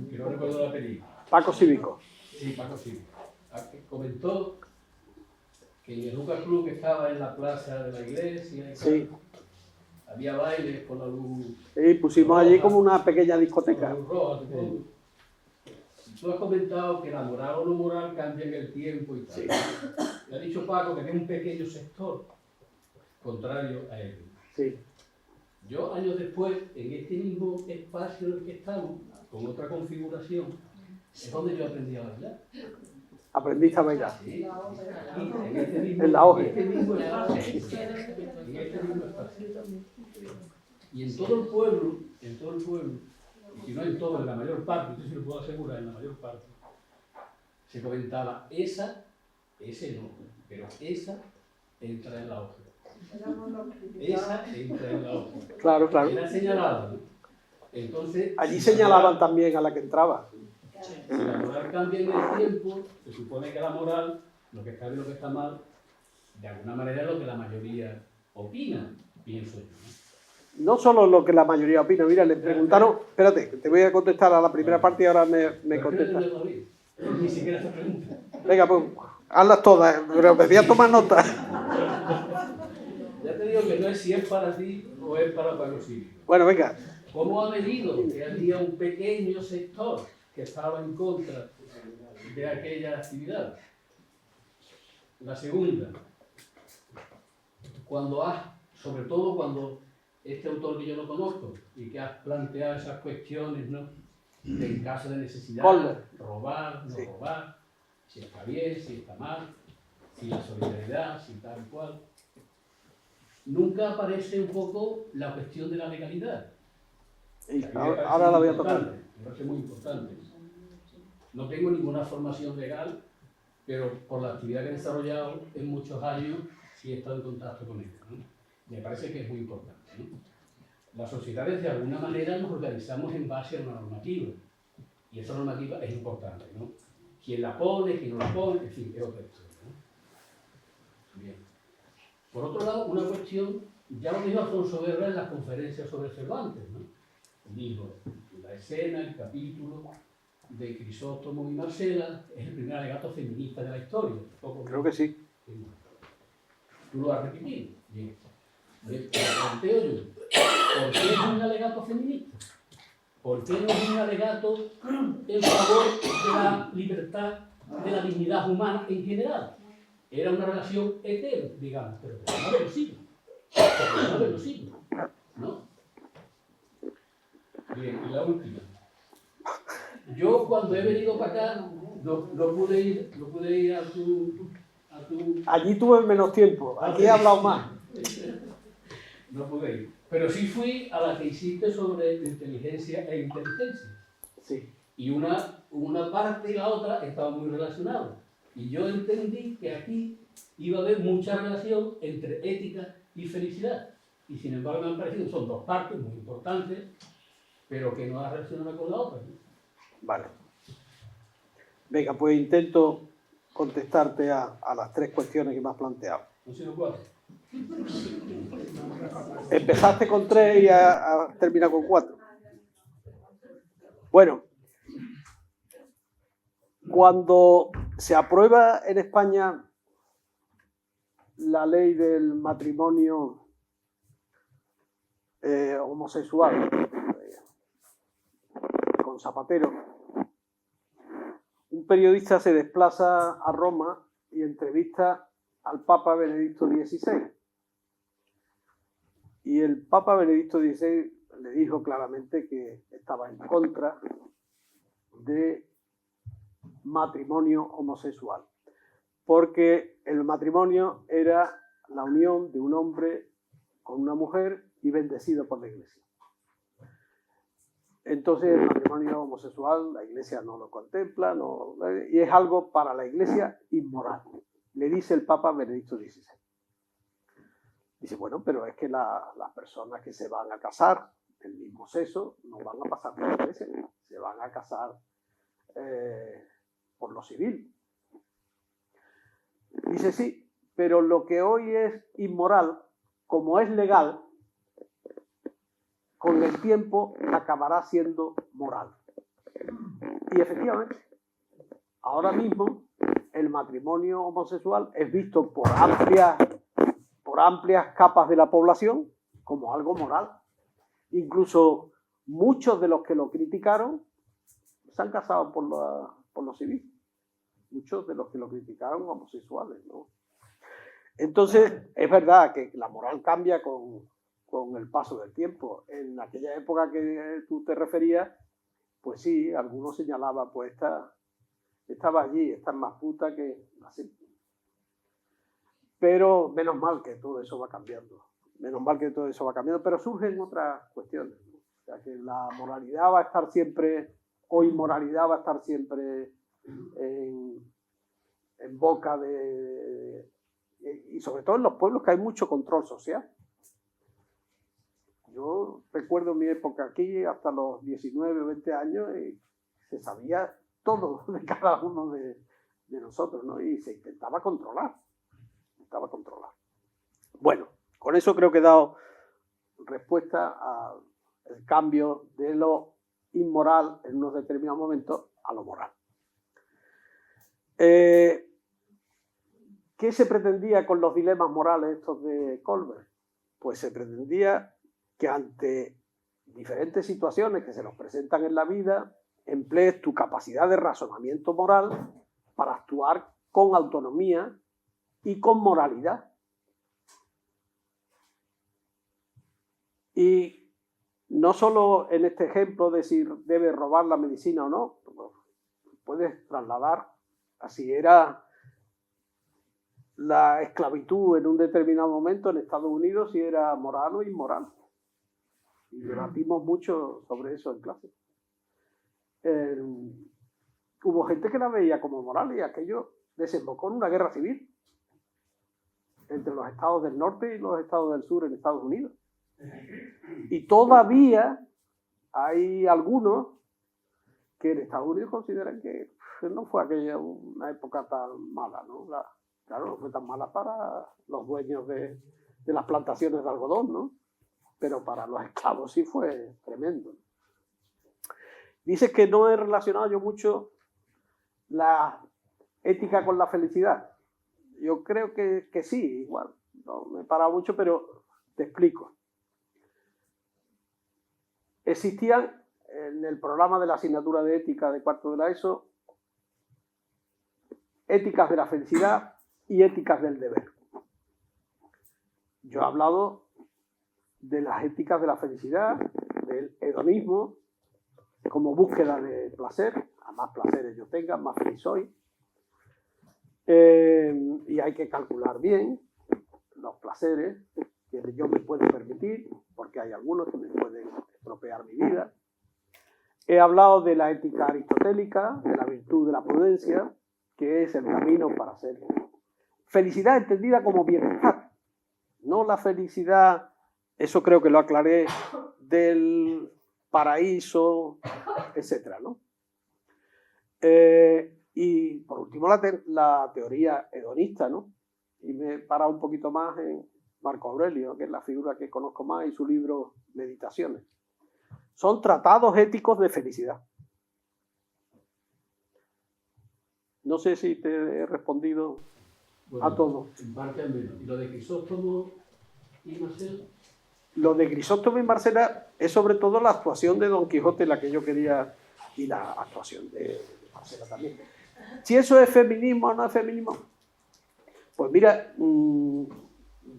que no recuerdo la película. Paco Cívico. Sí, Paco sí. Comentó que en el Lucas Club que estaba en la plaza de la iglesia, y Sí. había bailes con la luz. Y pusimos allí como una pequeña Con la discoteca. luz roja, todo. Tú has comentado que la moral o no moral cambia en el tiempo y tal. Sí. Le ha dicho Paco que tiene un pequeño sector contrario a él. Sí. Yo, años después, en este mismo espacio en el que estamos, con otra configuración, es donde yo aprendí a bailar. Aprendiste a bailar. Sí. En este mismo, En la hoja. en este mismo espacio. Y en todo el pueblo, y si no en todo, en la mayor parte, esto sí lo puedo asegurar, en la mayor parte, se comentaba ese no, pero esa entra en la hoja. Esa entra en la hoja. Claro, claro. Era señalada, ¿no? Entonces, Allí señalaban también a la que entraba. si la moral cambia en el tiempo, se supone que la moral, lo que está bien y lo que está mal, de alguna manera es lo que la mayoría opina, pienso yo, ¿no? No solo lo que la mayoría opina. Mira, le preguntaron... Espérate, te voy a contestar a la primera parte y ahora me contestas. Ni siquiera se pregunta. Venga, pues hazlas todas, pero me voy a tomar nota. Ya te digo que no es si es para ti o es para Paco Cívico. Bueno, venga. ¿Cómo ha medido que había un pequeño sector que estaba en contra de aquella actividad? La segunda, sobre todo cuando este autor que yo no conozco y que has planteado esas cuestiones, ¿no? En caso de necesidad, Colbert. robar, no Sí. robar, si está bien, si está mal, si la solidaridad, si tal y cual. Nunca aparece un poco la cuestión de la legalidad. Y A mí me parece ahora la voy a muy tocar. importante, me parece muy importante. No tengo ninguna formación legal, pero por la actividad que he desarrollado en muchos años, sí he estado en contacto con ella, ¿no? Me parece que es muy importante, ¿no? Las sociedades de alguna manera nos organizamos en base a una normativa, y esa normativa es importante, ¿no? Quién la pone, quién no la pone, en fin, es otra historia, ¿no? Bien. Por otro lado, una cuestión, ya lo dijo Alfonso Guerra en las conferencias sobre Cervantes, ¿no? Dijo, la escena, el capítulo de Crisóstomo y Marcela es el primer alegato feminista de la historia. Creo que sí. Tú lo has repetido. Bien. Bien, te lo planteo yo. ¿Por qué es un alegato feminista? ¿Por qué no es un alegato en favor de la libertad, de la dignidad humana en general? era una relación hetero, digamos, pero que no de los siglos. Porque no de los siglos, ¿no? Bien, y la última. Yo cuando he venido para acá no pude ir a tu... Allí tuve menos tiempo, aquí he hablado más. No pude ir. Pero sí fui a la que hiciste sobre inteligencia e inteligencia. Sí. Y una parte y la otra estaban muy relacionadas. Y yo entendí que aquí iba a haber mucha relación entre ética y felicidad. Y sin embargo me han parecido, son dos partes muy importantes, pero que no las relacionan una con la otra, ¿no? Vale. Venga, pues intento contestarte a las tres cuestiones que me has planteado. ¿No han sido cuatro? Empezaste con 3 y has terminado con 4. Bueno, cuando se aprueba en España la ley del matrimonio homosexual con Zapatero, un periodista se desplaza a Roma y entrevista al Papa Benedicto XVI. Y el Papa Benedicto XVI le dijo claramente que estaba en contra de matrimonio homosexual, porque el matrimonio era la unión de un hombre con una mujer y bendecido por la Iglesia. Entonces el matrimonio homosexual la Iglesia no lo contempla, y es algo para la Iglesia inmoral, le dice el Papa Benedicto XVI. Dice, bueno, pero es que las personas que se van a casar del mismo sexo no van a pasar por la Iglesia, se van a casar por lo civil. Dice, sí, pero lo que hoy es inmoral, como es legal, con el tiempo acabará siendo moral. Y efectivamente, ahora mismo el matrimonio homosexual es visto por amplias capas de la población como algo moral. Incluso muchos de los que lo criticaron se han casado por lo civil. Muchos de los que lo criticaron homosexuales, ¿no? Entonces, es verdad que la moral cambia con el paso del tiempo. En aquella época que tú te referías, pues sí, algunos señalaban, pues estaba allí, esta es más puta que así. Pero menos mal que todo eso va cambiando. Menos mal que todo eso va cambiando, pero surgen otras cuestiones, ¿no? O sea, que la moralidad va a estar siempre, o inmoralidad va a estar siempre en boca y sobre todo en los pueblos que hay mucho control social. Yo recuerdo mi época aquí, hasta los 19 o 20 años, y se sabía todo de cada uno de nosotros, ¿no? Y se intentaba controlar. Bueno, con eso creo que he dado respuesta al cambio de lo inmoral en unos determinados momentos a lo moral. ¿Qué se pretendía con los dilemas morales estos de Kohlberg? Pues se pretendía que ante diferentes situaciones que se nos presentan en la vida, emplees tu capacidad de razonamiento moral para actuar con autonomía y con moralidad. Y no solo en este ejemplo de si debe robar la medicina o no, puedes trasladar a si era la esclavitud en un determinado momento en Estados Unidos, si era moral o inmoral. Y debatimos mucho sobre eso en clase. Hubo gente que la veía como moral y aquello desembocó en una guerra civil entre los estados del norte y los estados del sur en Estados Unidos. Y todavía hay algunos que en Estados Unidos consideran que no fue aquella una época tan mala, ¿no? Claro, no fue tan mala para los dueños de las plantaciones de algodón, ¿no? Pero para los esclavos sí fue tremendo. Dices que no he relacionado yo mucho la ética con la felicidad. Yo creo que sí, igual. No me he parado mucho, pero te explico. Existían en el programa de la asignatura de ética de cuarto de la ESO éticas de la felicidad y éticas del deber. Yo he hablado de las éticas de la felicidad, del hedonismo, como búsqueda de placer. A más placeres yo tenga, más feliz soy. Y hay que calcular bien los placeres que yo me puedo permitir, porque hay algunos que me pueden estropear mi vida. He hablado de la ética aristotélica, de la virtud de la prudencia, que es el camino para ser felicidad entendida como bienestar. No la felicidad, eso creo que lo aclaré, del paraíso, etcétera, ¿no? Y por último la teoría hedonista, ¿no? Y me he parado un poquito más en Marco Aurelio, que es la figura que conozco más, y su libro Meditaciones. Son tratados éticos de felicidad. No sé si te he respondido a todo. En parte al menos. ¿Y lo de Crisóstomo y Marcela? Lo de Crisóstomo y Marcela es sobre todo la actuación de Don Quijote la que yo quería, y la actuación de Marcela también. Si eso es feminismo o no es feminismo, pues mira,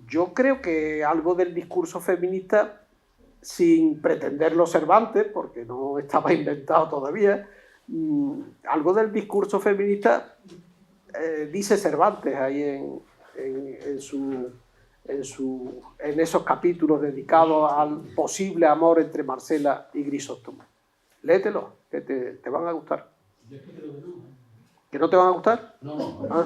yo creo que algo del discurso feminista, sin pretenderlo Cervantes, porque no estaba inventado todavía, algo del discurso feminista dice Cervantes ahí en esos capítulos dedicados al posible amor entre Marcela y Grisóstomo. Léetelo, que te van a gustar. Yo es que creo que no. ¿Que no te van a gustar? No, no. Ah.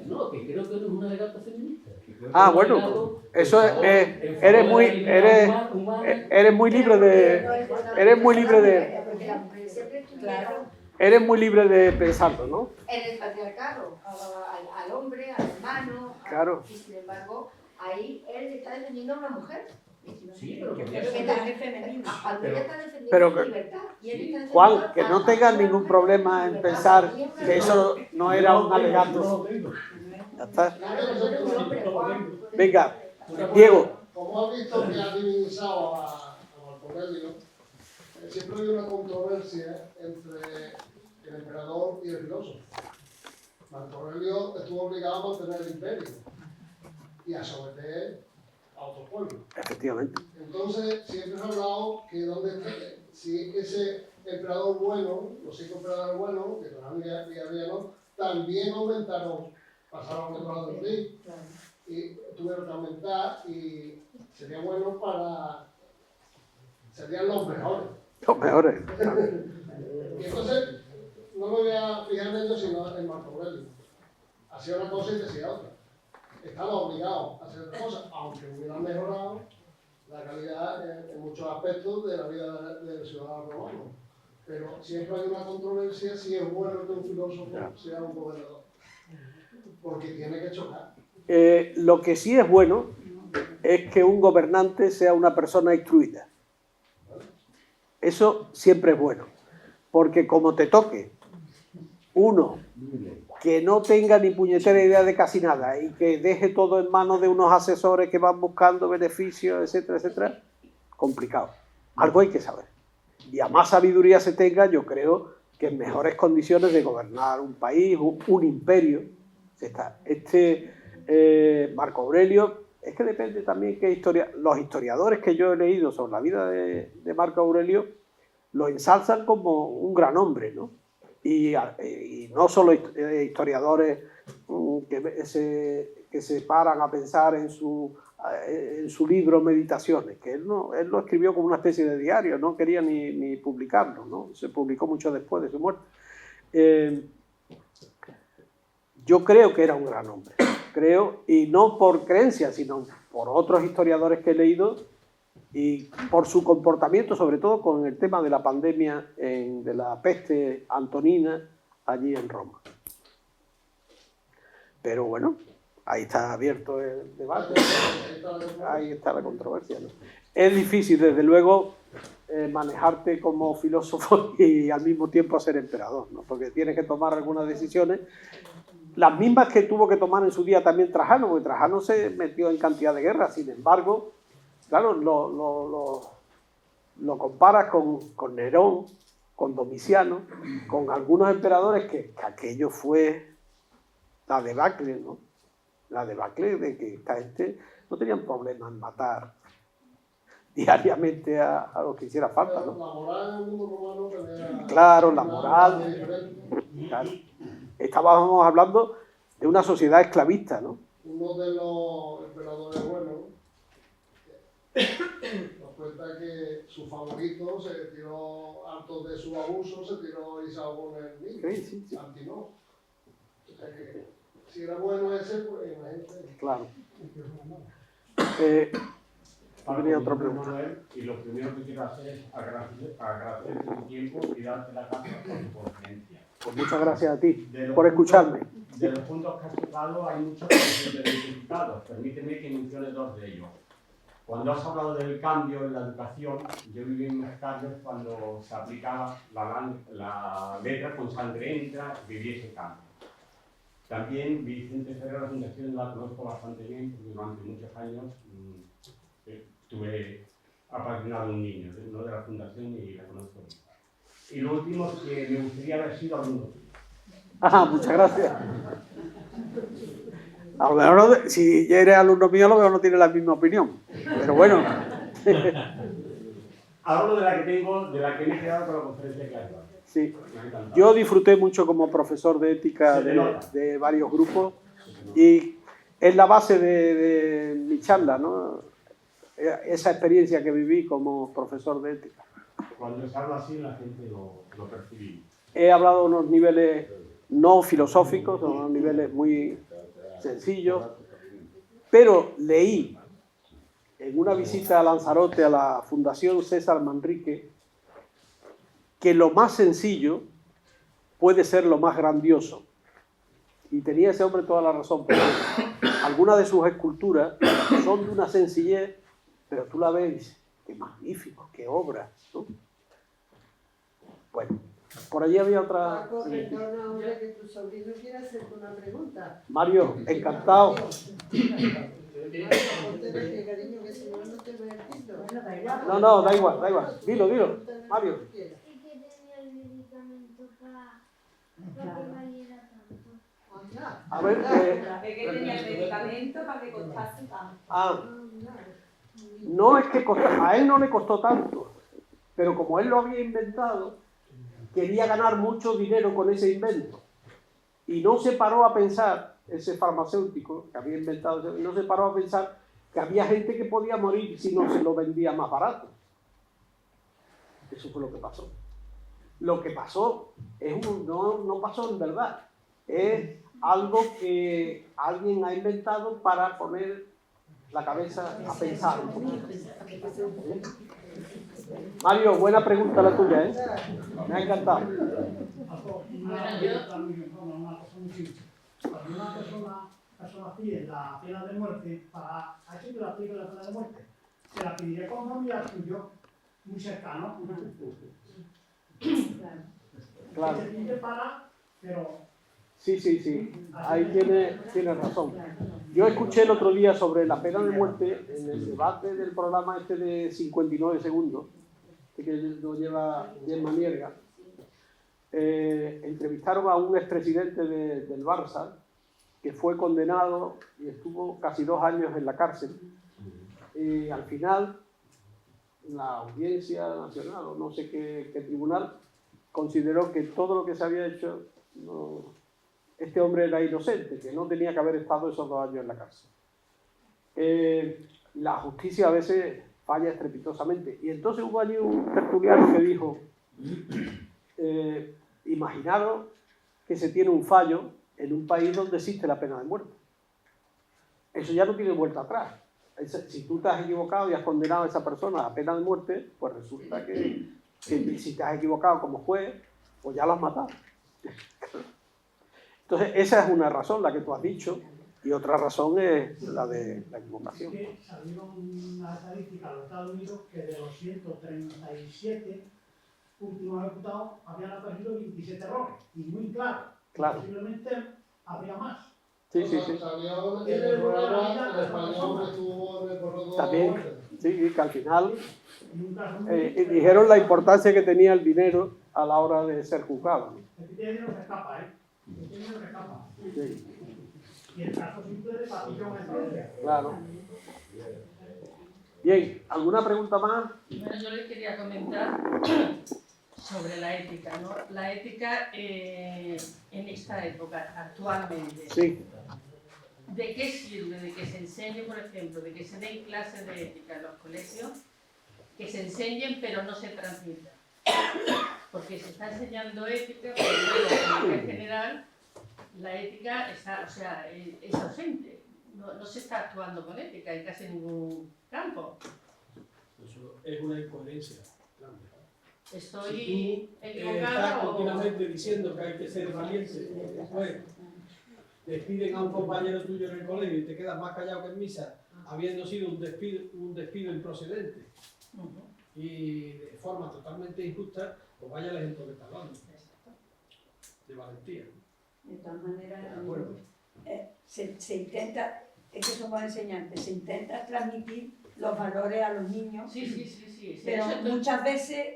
No, que creo que no es un alegato feminista. Ah, bueno, eso es, eres muy libre de, eres muy libre de pensarlo, ¿no? En el patriarcado, al hombre, al hermano, Claro. Y sin embargo, ahí él está defendiendo a una mujer. Sí, pero podría Que ser. es femenino. Cuando ella está defendiendo Pero la libertad. Y él está defendiendo Juan, que no tengas ningún problema en pensar que eso no era un alegato. Ya está. Venga, Diego. Como has visto que ha divinizado a Marco Aurelio, siempre hay una controversia entre el emperador y el filósofo. Marco Aurelio estuvo obligado a mantener el imperio y a someter a otros pueblos. Efectivamente. Entonces, siempre se ha hablado que si ese emperador bueno, los 5 emperadores buenos, que Tonanino y Adriano, también aumentaron, pasaron a otro del rey, y tuvieron que aumentar, y sería bueno serían los mejores. Los mejores. Y entonces, no me voy a fijar en ellos, sino en Marco Aurelio. Hacía una cosa y decía otra. Estaba obligado a hacer otra cosa, aunque hubieran mejorado la calidad en muchos aspectos de la vida del ciudadano romano. Pero siempre hay una controversia si es bueno que un filósofo sea un gobernador. Porque tiene que chocar. Lo que sí es bueno es que un gobernante sea una persona instruida. Eso siempre es bueno. Porque como te toque uno que no tenga ni puñetera idea de casi nada y que deje todo en manos de unos asesores que van buscando beneficios, etcétera, etcétera, complicado. Algo hay que saber. Y a más sabiduría se tenga, yo creo que en mejores condiciones de gobernar un país, un imperio, está. Marco Aurelio, es que depende también qué historia. Los historiadores que yo he leído sobre la vida de Marco Aurelio lo ensalzan como un gran hombre, ¿no? Y no solo historiadores que se paran a pensar en su libro Meditaciones, que él lo escribió como una especie de diario, no quería ni publicarlo, ¿no? Se publicó mucho después de su muerte. Yo creo que era un gran hombre, creo, y no por creencia, sino por otros historiadores que he leído y por su comportamiento, sobre todo con el tema de la pandemia de la peste antonina allí en Roma. Pero bueno, ahí está abierto el debate, ahí está la controversia, ¿no? Es difícil, desde luego, manejarte como filósofo y al mismo tiempo ser emperador, ¿no? Porque tienes que tomar algunas decisiones, las mismas que tuvo que tomar en su día también Trajano, porque Trajano se metió en cantidad de guerras, sin embargo, claro, lo comparas con Nerón, con Domiciano, con algunos emperadores que aquello fue la debacle, ¿no? La debacle de que esta gente no tenían problema en matar diariamente a los que hiciera falta, ¿no? La moral en el mundo romano tenía... Claro, la moral. Claro. Estábamos hablando de una sociedad esclavista, ¿no? Uno de los emperadores buenos nos cuenta que su favorito se tiró, harto de su abuso, se tiró y se ahogó en el Nilo. Sí. Santinó. O sea que si era bueno ese, pues imagínate. Claro. Tenía otra pregunta. Manuel, y lo primero que quiero hacer es agradecerte tu tiempo y darte las gracias por tu conferencia. Pues muchas gracias a ti por escucharme. De los puntos que has tocado hay muchos que son identificados. Permíteme que mencione dos de ellos. Cuando has hablado del cambio en la educación, yo viví en Mescalles cuando se aplicaba la letra con sangre entra, viví ese cambio. También Vicente Ferrer, la fundación la conozco bastante bien, porque durante muchos años tuve apadrinado un niño, no de la fundación, y la conozco bien. Y lo último es que me gustaría haber sido alumno. Muchas gracias. A lo mejor, si ya eres alumno mío, a lo mejor no tienes la misma opinión. Pero bueno. Hablo de la que tengo, de la que me he quedado con la conferencia que has dado. Sí. Yo disfruté mucho como profesor de ética de varios grupos y es la base de mi charla, ¿no? Esa experiencia que viví como profesor de ética. Cuando se habla así, la gente lo percibe. He hablado a unos niveles no filosóficos, a unos niveles muy sencillos, pero leí en una visita a Lanzarote, a la Fundación César Manrique, que lo más sencillo puede ser lo más grandioso. Y tenía ese hombre toda la razón, porque algunas de sus esculturas son de una sencillez, pero tú la ves y dices, qué magnífico, qué obra, ¿no? Bueno, por allí había otra... Paco, perdona, hombre, que tu sobrino quiere hacerte una pregunta. Mario, encantado. No, da igual. Dilo, Mario. ¿Y qué tenía el medicamento para que valiera tanto? A ver, ¿Qué tenía el medicamento para que costase tanto? No es que a él no le costó tanto, pero como él lo había inventado, quería ganar mucho dinero con ese invento. Y no se paró a pensar, ese farmacéutico que había inventado, no se paró a pensar que había gente que podía morir si no se lo vendía más barato. Eso fue lo que pasó. Lo que pasó no pasó en verdad. Es algo que alguien ha inventado para poner la cabeza a pensar un poquito. Mario, buena pregunta la tuya, ¿eh? Me ha encantado. Una cosa muy simple. Cuando una persona pide la pena de muerte, ¿a quién te la pide la pena de muerte? Se la pediría con un familiar suyo, muy cercano. Claro. Se pide para, pero... Sí. Ahí tiene razón. Yo escuché el otro día sobre la pena de muerte en el debate del programa este de 59 segundos, que lo lleva Gemma Nierga. Entrevistaron a un expresidente del Barça que fue condenado y estuvo casi 2 años en la cárcel. Al final, la Audiencia Nacional, o no sé qué tribunal, consideró que todo lo que se había hecho, este hombre era inocente, que no tenía que haber estado esos 2 años en la cárcel. La justicia a veces falla estrepitosamente. Y entonces hubo allí un tertuliano que dijo, imaginaros que se tiene un fallo en un país donde existe la pena de muerte. Eso ya no tiene vuelta atrás. Si tú te has equivocado y has condenado a esa persona a pena de muerte, pues resulta que si te has equivocado como juez, pues ya lo has matado. Entonces, esa es una razón, la que tú has dicho, y otra razón es la de la equivocación. Es que salieron una estadística de los Estados Unidos que de los 137 últimos ejecutados habían aparecido 27 errores, y muy claro. Posiblemente habría más. Sí. Salió en el programa el español que estuvo en el corredor. También, sí, que al final dijeron la importancia que tenía el dinero a la hora de ser juzgado. El dinero se escapa, ¿eh? El dinero se escapa. Sí. y el caso simple de pasión en Francia. Claro. Bien, ¿alguna pregunta más? Bueno, yo les quería comentar sobre la ética, ¿no? La ética en esta época, actualmente. Sí. ¿De qué sirve? De que se enseñe, por ejemplo, de que se den clases de ética en los colegios, que se enseñen pero no se transmitan. Porque se está enseñando ética, pero en general la ética está, o sea, es ausente. No se está actuando con ética en casi ningún campo. Eso es una incoherencia grande. Estoy Si tú equivocada estás o... continuamente diciendo que hay que ser valiente y después despiden a un compañero tuyo en el colegio y te quedas más callado que en misa, habiendo sido un despido improcedente y de forma totalmente injusta, pues vaya el ejemplo que está dando de valentía. De todas maneras, De acuerdo. se intenta, es que somos enseñantes, se intenta transmitir los valores a los niños, Sí, pero eso muchas veces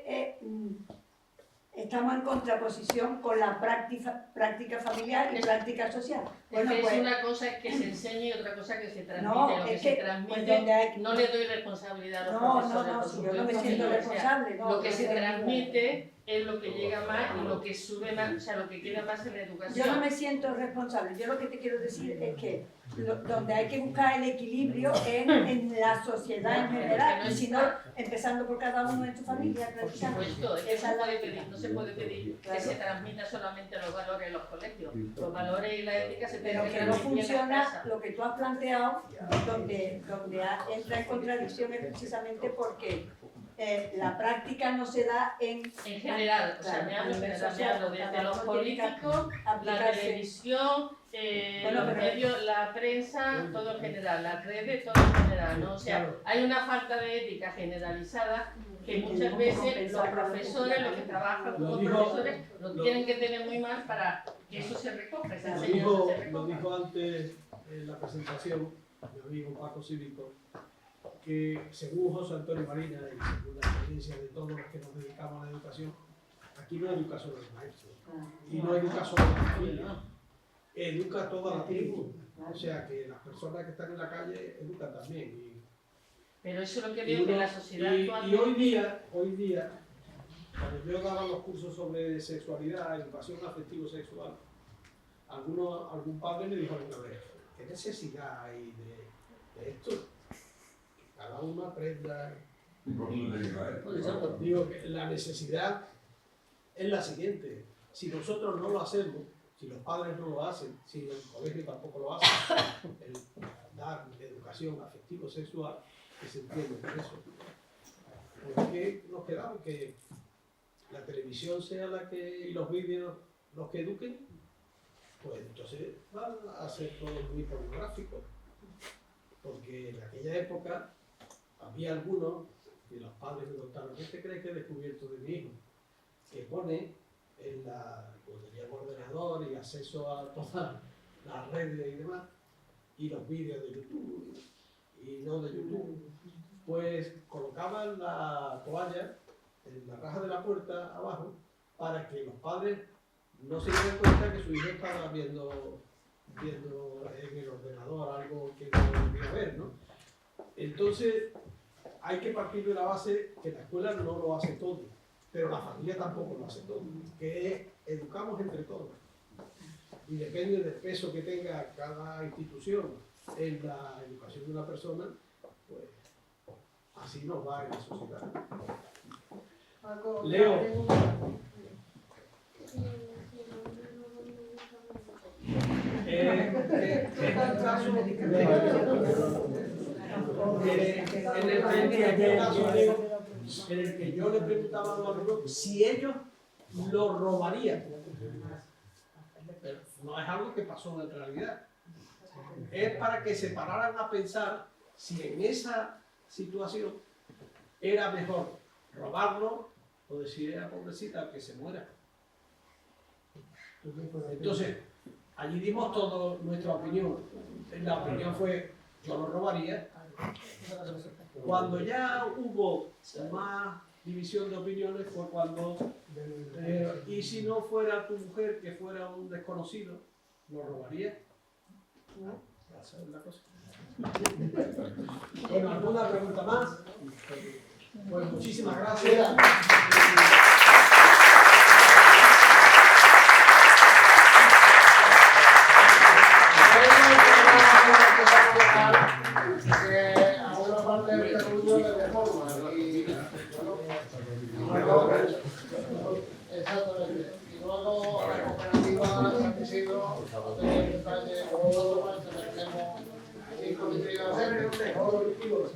estamos en contraposición con la práctica familiar y práctica social. Bueno, Bueno, pues, una cosa es que se enseñe y otra cosa que se transmite. No, lo que es se que, transmite, pues, donde hay- no le doy responsabilidad a los No, profesores. no, por si yo no me supuesto, siento sino, o sea, responsable, no, lo que no se sé. transmite es lo que llega más y lo que sube más, o sea, lo que queda más en la educación. yo no me siento responsable. Yo lo que te quiero decir es que donde hay que buscar el equilibrio es en la sociedad en general, y si no, empezando por cada uno en tu familia. Por supuesto, es que Esa es la no se puede pedir que se transmita solamente los valores en los colegios. Los valores y la ética se Pero tienen que no transmitir en la funciona casa. lo que tú has planteado, donde entra en contradicción es precisamente porque la práctica no se da en general, o sea, me hablo desde los políticos, la televisión, los medios, la prensa, todo en general, las redes, todo en general, ¿no? O sea, hay una falta de ética generalizada que muchas veces los profesores, los que trabajan como profesores, lo tienen que tener muy mal para que eso se recoja, esa enseñanza se Lo recoja. dijo antes en la presentación mi amigo Paco Cívico, que según José Antonio Marina y según la experiencia de todos los que nos dedicamos a la educación, aquí no educa solo el maestro y no educa solo la familia, educa toda la tribu. O sea que las personas que están en la calle educan también. Pero eso es lo que veo que la sociedad actual... Y hoy día, cuando yo daba los cursos sobre sexualidad, educación afectivo-sexual, algún padre me dijo alguna vez, ¿qué necesidad hay de esto? Que cada uno aprenda. ¿Y por dónde te lleva esto? Digo que la necesidad es la siguiente: si nosotros no lo hacemos, si los padres no lo hacen, si el colegio tampoco lo hace, el dar educación afectivo-sexual, que se entiende por eso, ¿por qué nos quedamos? ¿Que la televisión sea la que, y los vídeos los que eduquen? Pues entonces van a ser todos muy pornográficos, porque en aquella época había algunos, y los padres me contaron, ¿qué te crees que he descubierto de mi hijo? Que pone en pues teníamos ordenador y acceso a todas las redes y demás, y los vídeos de YouTube y no de YouTube, pues colocaban la toalla en la raja de la puerta abajo para que los padres no se dieran cuenta que su hijo estaba viendo en el ordenador algo que no debía ver, ¿no? Entonces hay que partir de la base que la escuela no lo hace todo, pero la familia tampoco lo hace todo, que educamos entre todos. Y depende del peso que tenga cada institución en la educación de una persona, pues así nos va en la sociedad. Leo. En el que yo le preguntaba a los alumnos si ellos lo robarían. Pero no es algo que pasó en realidad. Es para que se pararan a pensar si en esa situación era mejor robarlo o decir a pobrecita que se muera. Entonces, allí dimos toda nuestra opinión. La opinión fue, yo lo robaría. Cuando ya hubo más división de opiniones fue cuando, y si no fuera tu mujer, que fuera un desconocido, ¿lo robaría? Esa es la cosa. Bueno, ¿alguna pregunta más? Pues muchísimas gracias. Exactamente. Y luego la cooperativa San Isidro, de detalle, como nosotros tenemos 5 litros de aceite, no líquidos.